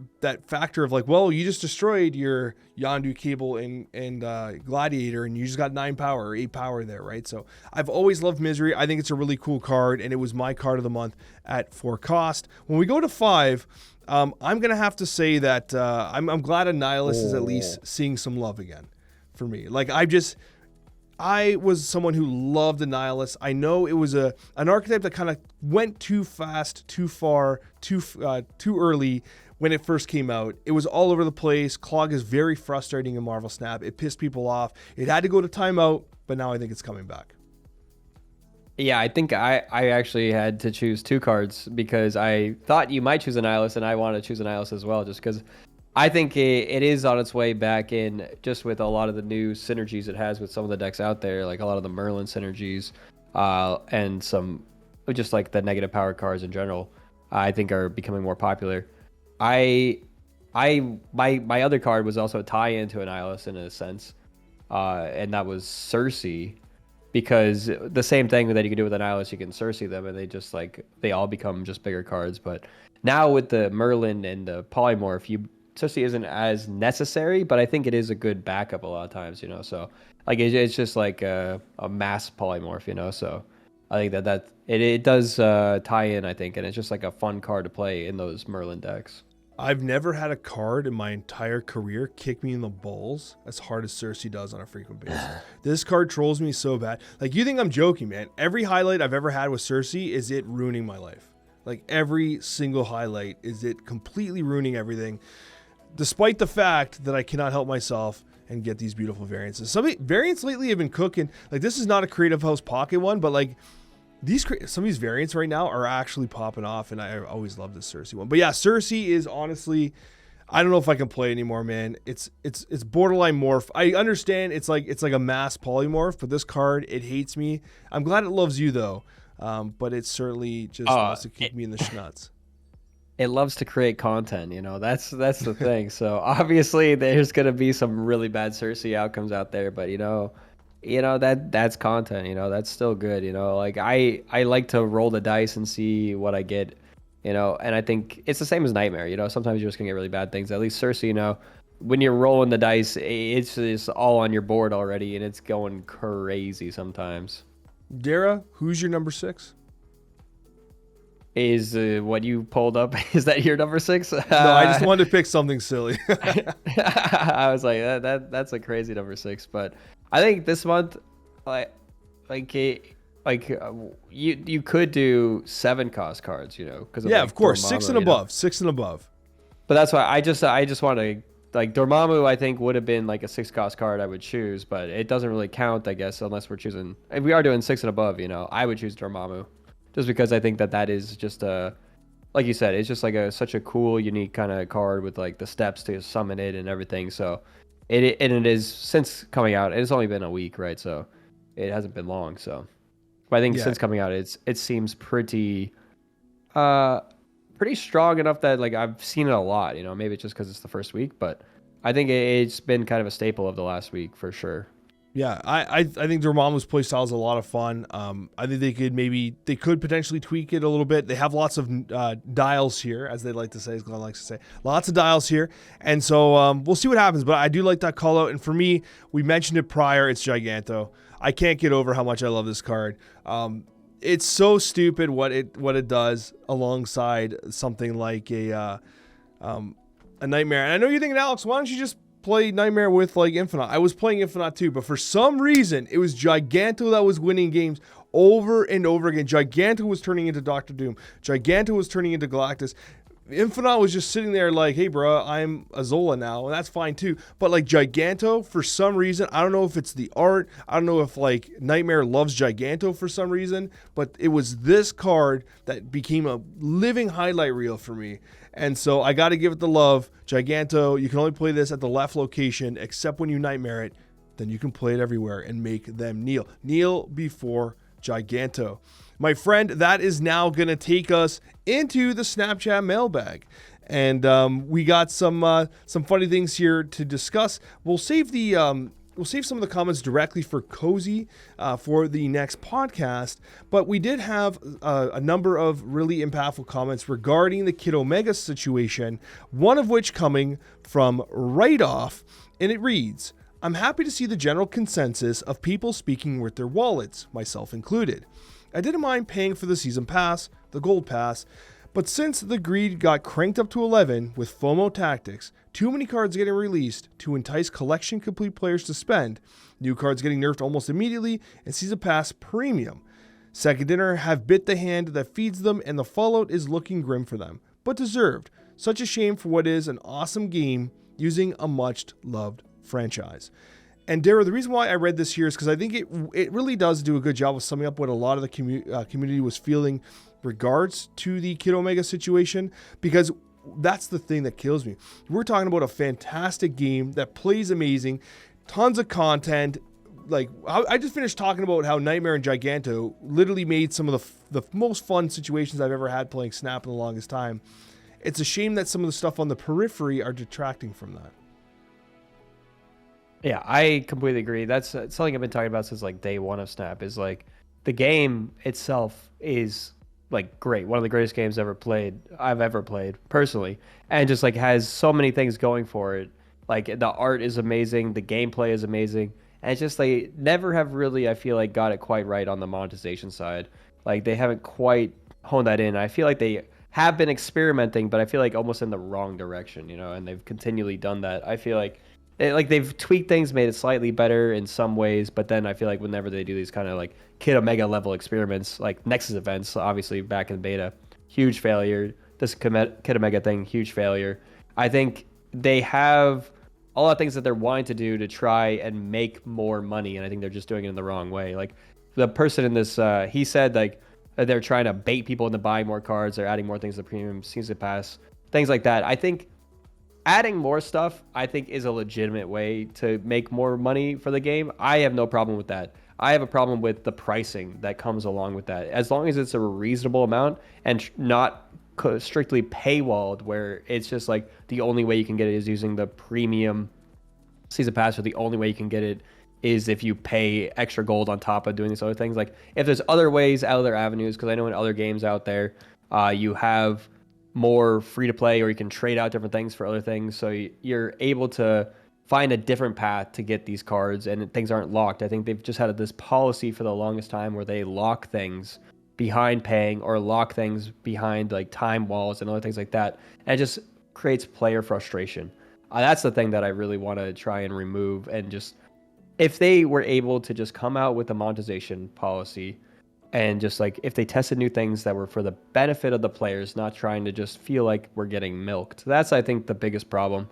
factor of like, well, you just destroyed your Yondu Cable and Gladiator, and you just got 9 power or 8 power there, right? So I've always loved Misery. I think it's a really cool card, and it was my card of the month at 4 cost. When we go to 5, I'm going to have to say that I'm glad Annihilus is at least seeing some love again for me. Like, I was someone who loved Annihilus. I know it was an archetype that kind of went too fast, too far, too early when it first came out. It was all over the place. Clog is very frustrating in Marvel Snap. It pissed people off. It had to go to timeout, but now I think it's coming back. Yeah, I think I actually had to choose 2 cards because I thought you might choose Annihilus, and I wanted to choose Annihilus as well, just because I think it is on its way back in, just with a lot of the new synergies it has with some of the decks out there, like a lot of the Merlin synergies, and some just like the negative power cards in general, I think are becoming more popular. My other card was also a tie-in to Annihilus in a sense, and that was Cersei, because the same thing that you can do with Annihilus, you can Cersei them, and they all become just bigger cards. But now with the Merlin and the Polymorph, Cersei isn't as necessary, but I think it is a good backup a lot of times, you know. So like it's just like a mass Polymorph, you know. So I think that it does tie in, I think, and it's just like a fun card to play in those Merlin decks. I've never had a card in my entire career kick me in the balls as hard as Cersei does on a frequent basis. This card trolls me so bad. Like, you think I'm joking, man. Every highlight I've ever had with Cersei is it ruining my life. Like, every single highlight is it completely ruining everything, despite the fact that I cannot help myself and get these beautiful variants. Some variants lately have been cooking. Like, this is not a Creative House Pocket one, but like some of these variants right now are actually popping off, and I always love this Cersei one. But yeah, Cersei is honestly, I don't know if I can play anymore, man. It's borderline morph. I understand it's like a mass polymorph, but this card, it hates me. I'm glad it loves you though, but it certainly just wants to kick me in the schnutz. It loves to create content, you know. That's the thing. So obviously there's gonna be some really bad Cersei outcomes out there, but you know that's content. You know, that's still good. You know, like I like to roll the dice and see what I get. You know, and I think it's the same as Nightmare. You know, sometimes you're just gonna get really bad things. At least Cersei, you know, when you're rolling the dice, it's just all on your board already, and it's going crazy sometimes. Dera, who's your number 6? Is what you pulled up? Is that your number 6? No, I just wanted to pick something silly. I was like, that's a crazy number 6, but I think this month, you could do 7 cost cards, you know, because yeah, of course, Dormammu, 6 and above. But that's why I just want to like Dormammu. I think would have been like a 6 cost card I would choose, but it doesn't really count, I guess, unless we're choosing. If we are doing 6 and above, you know, I would choose Dormammu. Just because I think that is just like you said, it's just like such a cool, unique kind of card with like the steps to summon it and everything. So it is, since coming out, it's only been a week, right? So it hasn't been long. So, but I think since coming out, it seems pretty strong enough that like I've seen it a lot. You know, maybe it's just because it's the first week, but I think it's been kind of a staple of the last week for sure. Yeah, I think Dormammu's playstyle is a lot of fun. I think they could potentially tweak it a little bit. They have lots of dials here, as they like to say, as Glenn likes to say. Lots of dials here. And so we'll see what happens. But I do like that call out. And for me, we mentioned it prior, it's Giganto. I can't get over how much I love this card. It's so stupid what it does alongside something like a Nightmare. And I know you're thinking, Alex, why don't you just play Nightmare with like Infinite? I was playing Infinite too, but for some reason it was Giganto that was winning games over and over again. Giganto was turning into Doctor Doom. Giganto was turning into Galactus. Infinite was just sitting there like, hey bro, I'm Azola now, and that's fine too. But like Giganto, for some reason, I don't know if it's the art, I don't know if like Nightmare loves Giganto for some reason, but it was this card that became a living highlight reel for me. And so I got to give it the love. Giganto, you can only play this at the left location, except when you Nightmare it. Then you can play it everywhere and make them kneel. Kneel before Giganto. My friend, that is now going to take us into the Snapchat mailbag. And we got some funny things here to discuss. We'll save some of the comments directly for Cozy for the next podcast, but we did have a number of really impactful comments regarding the Kid Omega situation, one of which coming from Right Off, and it reads, I'm happy to see the general consensus of people speaking with their wallets, myself included. I didn't mind paying for the season pass, the gold pass, but since the greed got cranked up to 11 with FOMO tactics, too many cards getting released to entice collection complete players to spend, new cards getting nerfed almost immediately, and season pass premium. Second Dinner have bit the hand that feeds them, and the fallout is looking grim for them, but deserved. Such a shame for what is an awesome game using a much loved franchise. And Dara, the reason why I read this here is because I think it really does do a good job of summing up what a lot of the community was feeling regards to the Kid Omega situation, because that's the thing that kills me. We're talking about a fantastic game that plays amazing, tons of content. Like, I just finished talking about how Nightmare and Giganto literally made some of the most fun situations I've ever had playing Snap in the longest time. It's a shame that some of the stuff on the periphery are detracting from that. Yeah, I completely agree. That's something I've been talking about since like day one of Snap, is like the game itself is like great. One of the greatest games I've ever played personally, and just like has so many things going for it. Like the art is amazing, the gameplay is amazing, and it's just they never have really, I feel like, got it quite right on the monetization side. Like they haven't quite honed that in. I feel like they have been experimenting, but I feel like almost in the wrong direction, you know, and they've continually done that. I feel like they've tweaked things, made it slightly better in some ways, but then I feel like whenever they do these kind of like Kid Omega level experiments, like Nexus events, obviously back in beta, huge failure. This Kid Omega thing, huge failure. I think they have all the things that they're wanting to do to try and make more money, and I think they're just doing it in the wrong way. Like the person in this, he said like that they're trying to bait people into buying more cards, they're adding more things to the premium season pass, things like that. I think adding more stuff, I think, is a legitimate way to make more money for the game. I have no problem with that. I have a problem with the pricing that comes along with that. As long as it's a reasonable amount and not strictly paywalled, where it's just like the only way you can get it is using the premium season pass, or the only way you can get it is if you pay extra gold on top of doing these other things. Like if there's other ways, other avenues, because I know in other games out there, you have more free to play, or you can trade out different things for other things. So you're able to find a different path to get these cards, and things aren't locked. I think they've just had this policy for the longest time where they lock things behind paying, or lock things behind like time walls and other things like that. And it just creates player frustration. That's the thing that I really want to try and remove. And just, if they were able to just come out with a monetization policy, and just like if they tested new things that were for the benefit of the players, not trying to just feel like we're getting milked. That's, I think, the biggest problem.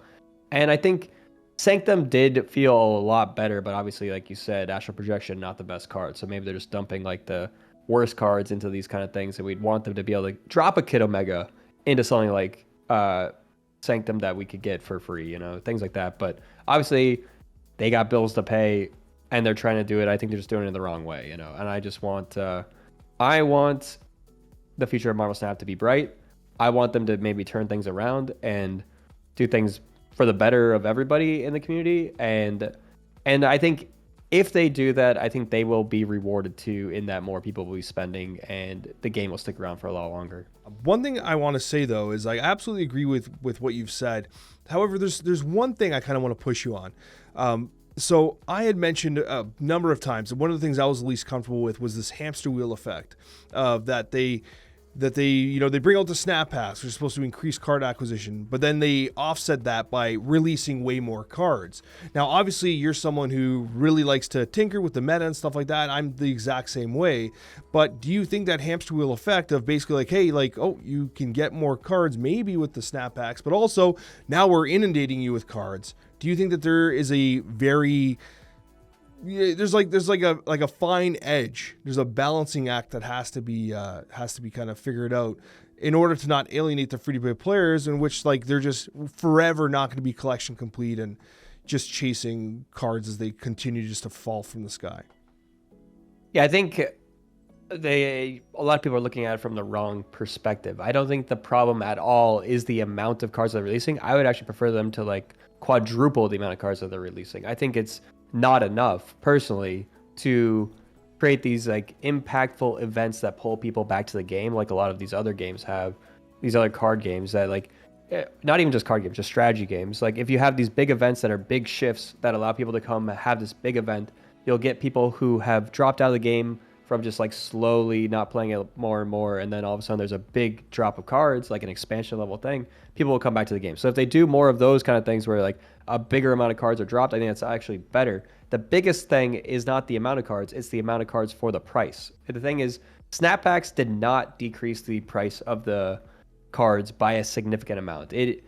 And I think Sanctum did feel a lot better, but obviously, like you said, Astral Projection, not the best card. So maybe they're just dumping like the worst cards into these kind of things, and we'd want them to be able to drop a Kid Omega into something like Sanctum that we could get for free, you know, things like that. But obviously, they got bills to pay, and they're trying to do it. I think they're just doing it the wrong way, you know. And I just want, I want the future of Marvel Snap to be bright. I want them to maybe turn things around and do things for the better of everybody in the community. And I think if they do that, I think they will be rewarded too, in that more people will be spending, and the game will stick around for a lot longer. One thing I want to say though is I absolutely agree with what you've said. However, there's one thing I kind of want to push you on. So I had mentioned a number of times, and one of the things I was least comfortable with was this hamster wheel effect, that they bring out the Snap Pass, which is supposed to increase card acquisition, but then they offset that by releasing way more cards. Now, obviously, you're someone who really likes to tinker with the meta and stuff like that. I'm the exact same way. But do you think that hamster wheel effect of basically like, hey, like, oh, you can get more cards maybe with the Snap Packs, but also now we're inundating you with cards. Do you think that there is a very there's like a fine edge. There's a balancing act that has to be kind of figured out in order to not alienate the free-to-play players, in which like they're just forever not going to be collection complete and just chasing cards as they continue just to fall from the sky. Yeah, I think a lot of people are looking at it from the wrong perspective. I don't think the problem at all is the amount of cards they're releasing. I would actually prefer them to like quadruple the amount of cards that they're releasing. I think it's not enough, personally, to create these like impactful events that pull people back to the game, like a lot of these other games have, these other card games that like, not even just card games, just strategy games. Like if you have these big events that are big shifts that allow people to come have this big event, you'll get people who have dropped out of the game from just like slowly not playing it more and more, and then all of a sudden there's a big drop of cards, like an expansion level thing, people will come back to the game. So if they do more of those kind of things where like a bigger amount of cards are dropped, I think that's actually better. The biggest thing is not the amount of cards, it's the amount of cards for the price. And the thing is, Snap Packs did not decrease the price of the cards by a significant amount. It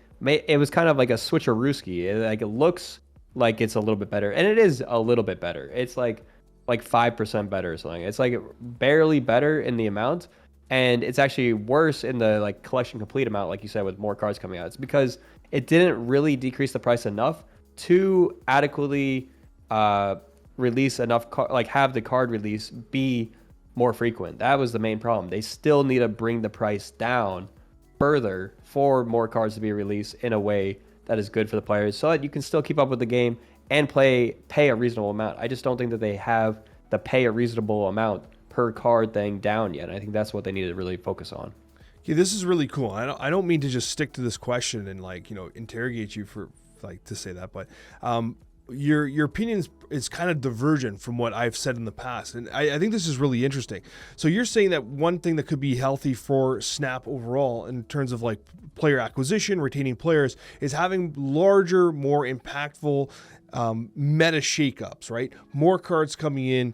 was kind of like a switcherooski. It looks like it's a little bit better, and it is a little bit better. It's like 5% better or something. It's like barely better in the amount, and it's actually worse in the like collection complete amount, like you said, with more cards coming out. It's because it didn't really decrease the price enough to adequately release enough have the card release be more frequent. That was the main problem. They still need to bring the price down further for more cards to be released in a way that is good for the players, so that you can still keep up with the game and pay a reasonable amount. I just don't think that they have the pay a reasonable amount per card thing down yet. I think that's what they need to really focus on. Yeah, this is really cool. I don't mean to just stick to this question and interrogate you for to say that, but your opinion is kind of divergent from what I've said in the past, and I think this is really interesting. So you're saying that one thing that could be healthy for Snap overall in terms of like player acquisition, retaining players, is having larger, more impactful meta shakeups, right? More cards coming in,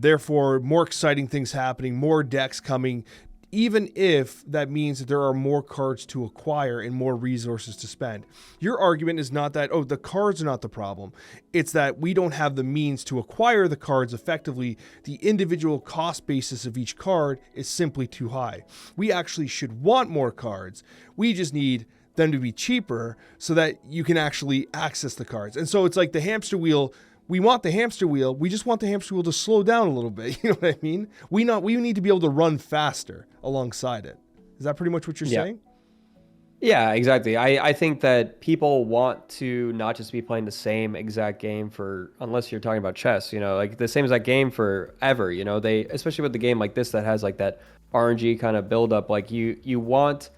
therefore more exciting things happening, more decks coming, even if that means that there are more cards to acquire and more resources to spend. Your argument is not that, oh, the cards are not the problem. It's that we don't have the means to acquire the cards effectively. The individual cost basis of each card is simply too high. We actually should want more cards. We just need them to be cheaper so that you can actually access the cards. And so it's like the hamster wheel. We want the hamster wheel. We just want the hamster wheel to slow down a little bit. You know what I mean? We need to be able to run faster alongside it. Is that pretty much what you're saying? Yeah, exactly. I think that people want to not just be playing the same exact game for, unless you're talking about chess, you know, like the same exact game forever, you know, they, especially with the game like this that has like that RNG kind of build up, like you want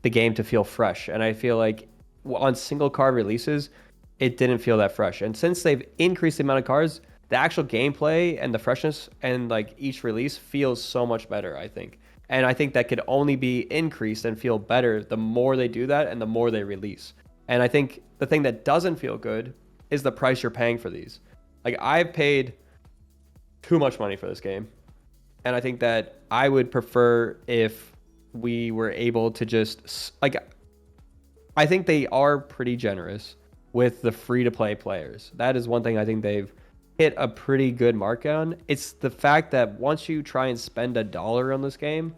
the game to feel fresh. And I feel like on single card releases, it didn't feel that fresh. And since they've increased the amount of cards, the actual gameplay and the freshness and like each release feels so much better, I think. And I think that could only be increased and feel better the more they do that and the more they release. And I think the thing that doesn't feel good is the price you're paying for these. Like, I've paid too much money for this game. And I think that I would prefer if we were able to just, like, I think they are pretty generous with the free-to-play players. That is one thing I think they've hit a pretty good mark on. It's the fact that once you try and spend $1 on this game,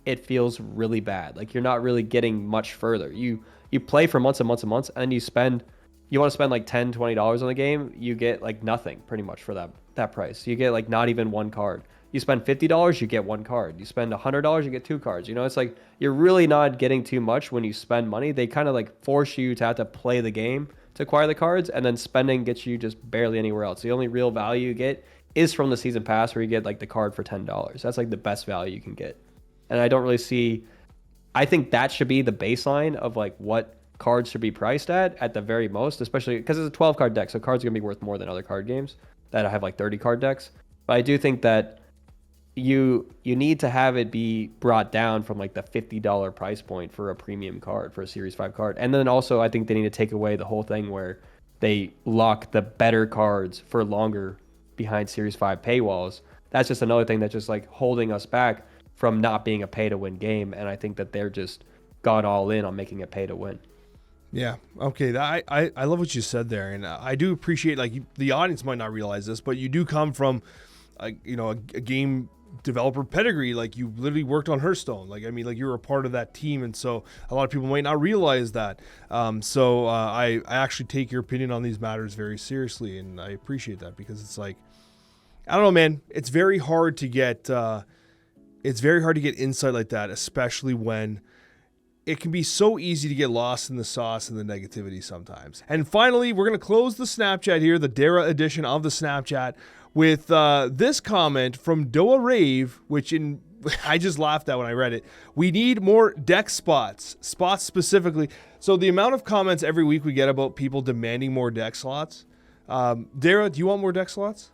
it feels really bad. Like, you're not really getting much further. You play for months and months and months, and you want to spend like $10, $20 on the game, you get like nothing pretty much for that price. You get like not even one card. You spend $50, you get one card. You spend $100, you get two cards. You know, it's like you're really not getting too much when you spend money. They kind of like force you to have to play the game to acquire the cards, and then spending gets you just barely anywhere else. The only real value you get is from the season pass, where you get like the card for $10. That's like the best value you can get. And I don't really see, I think that should be the baseline of like what cards should be priced at the very most, especially because it's a 12 card deck, so cards are gonna be worth more than other card games that have like 30 card decks. But I do think that you need to have it be brought down from like the $50 price point for a premium card, for a Series 5 card. And then also I think they need to take away the whole thing where they lock the better cards for longer behind Series 5 paywalls. That's just another thing that's just like holding us back from not being a pay to win game. And I think that they're just gone all in on making it pay to win. Yeah. Okay. I love what you said there. And I do appreciate, like, the audience might not realize this, but you do come from a game developer pedigree. Like, you literally worked on Hearthstone. Like, I mean, like, you were a part of that team, and so a lot of people might not realize that. I actually take your opinion on these matters very seriously, and I appreciate that, because it's like, I don't know, man. It's very hard to get insight like that, especially when it can be so easy to get lost in the sauce and the negativity sometimes. And finally, we're going to close the Snapchat here, the Dera edition of the Snapchat, with this comment from Doa Rave, I just laughed at when I read it. We need more deck spots specifically. So the amount of comments every week we get about people demanding more deck slots. Dera, do you want more deck slots?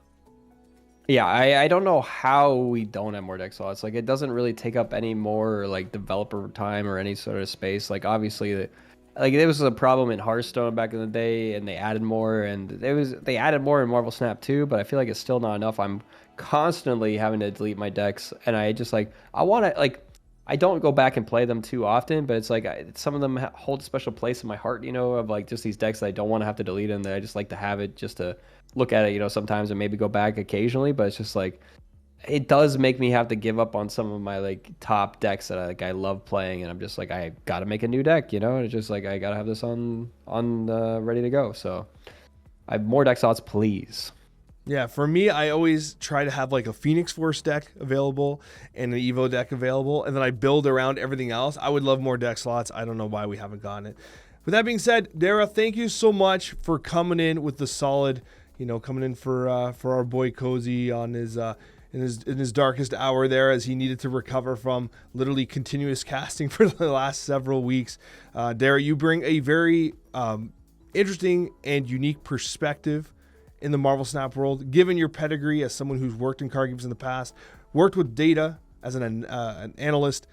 Yeah, I don't know how we don't have more deck slots. Like, it doesn't really take up any more like developer time or any sort of space. Like, obviously, like, there was a problem in Hearthstone back in the day, and they added more, and they added more in Marvel Snap too, but I feel like it's still not enough. I'm constantly having to delete my decks, and I just like, I don't go back and play them too often, but it's like some of them hold a special place in my heart, you know, of like just these decks that I don't want to have to delete, and that I just like to have it just to look at it, you know, sometimes, and maybe go back occasionally. But it's just like, it does make me have to give up on some of my like top decks that I love playing, and I'm just like, I gotta make a new deck, you know, and it's just like, I gotta have this on ready to go. So I have more deck slots, please. Yeah, for me, I always try to have like a Phoenix Force deck available and an Evo deck available, and then I build around everything else. I would love more deck slots. I don't know why we haven't gotten it. With that being said, Dera, thank you so much for coming in with the solid, coming in for our boy Cozy on his in his darkest hour there, as he needed to recover from literally continuous casting for the last several weeks. Dera, you bring a very interesting and unique perspective in the Marvel Snap world, given your pedigree as someone who's worked in card games in the past, worked with data as an analyst.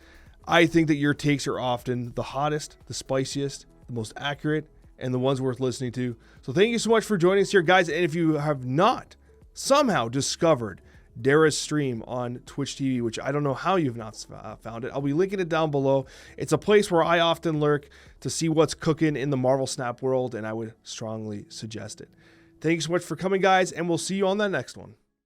I think that your takes are often the hottest, the spiciest, the most accurate, and the ones worth listening to. So thank you so much for joining us here, guys. And if you have not somehow discovered Dera's stream on Twitch TV, which I don't know how you've not found it. I'll be linking it down below. It's a place where I often lurk to see what's cooking in the Marvel Snap world, and I would strongly suggest it. Thanks so much for coming, guys, and we'll see you on that next one.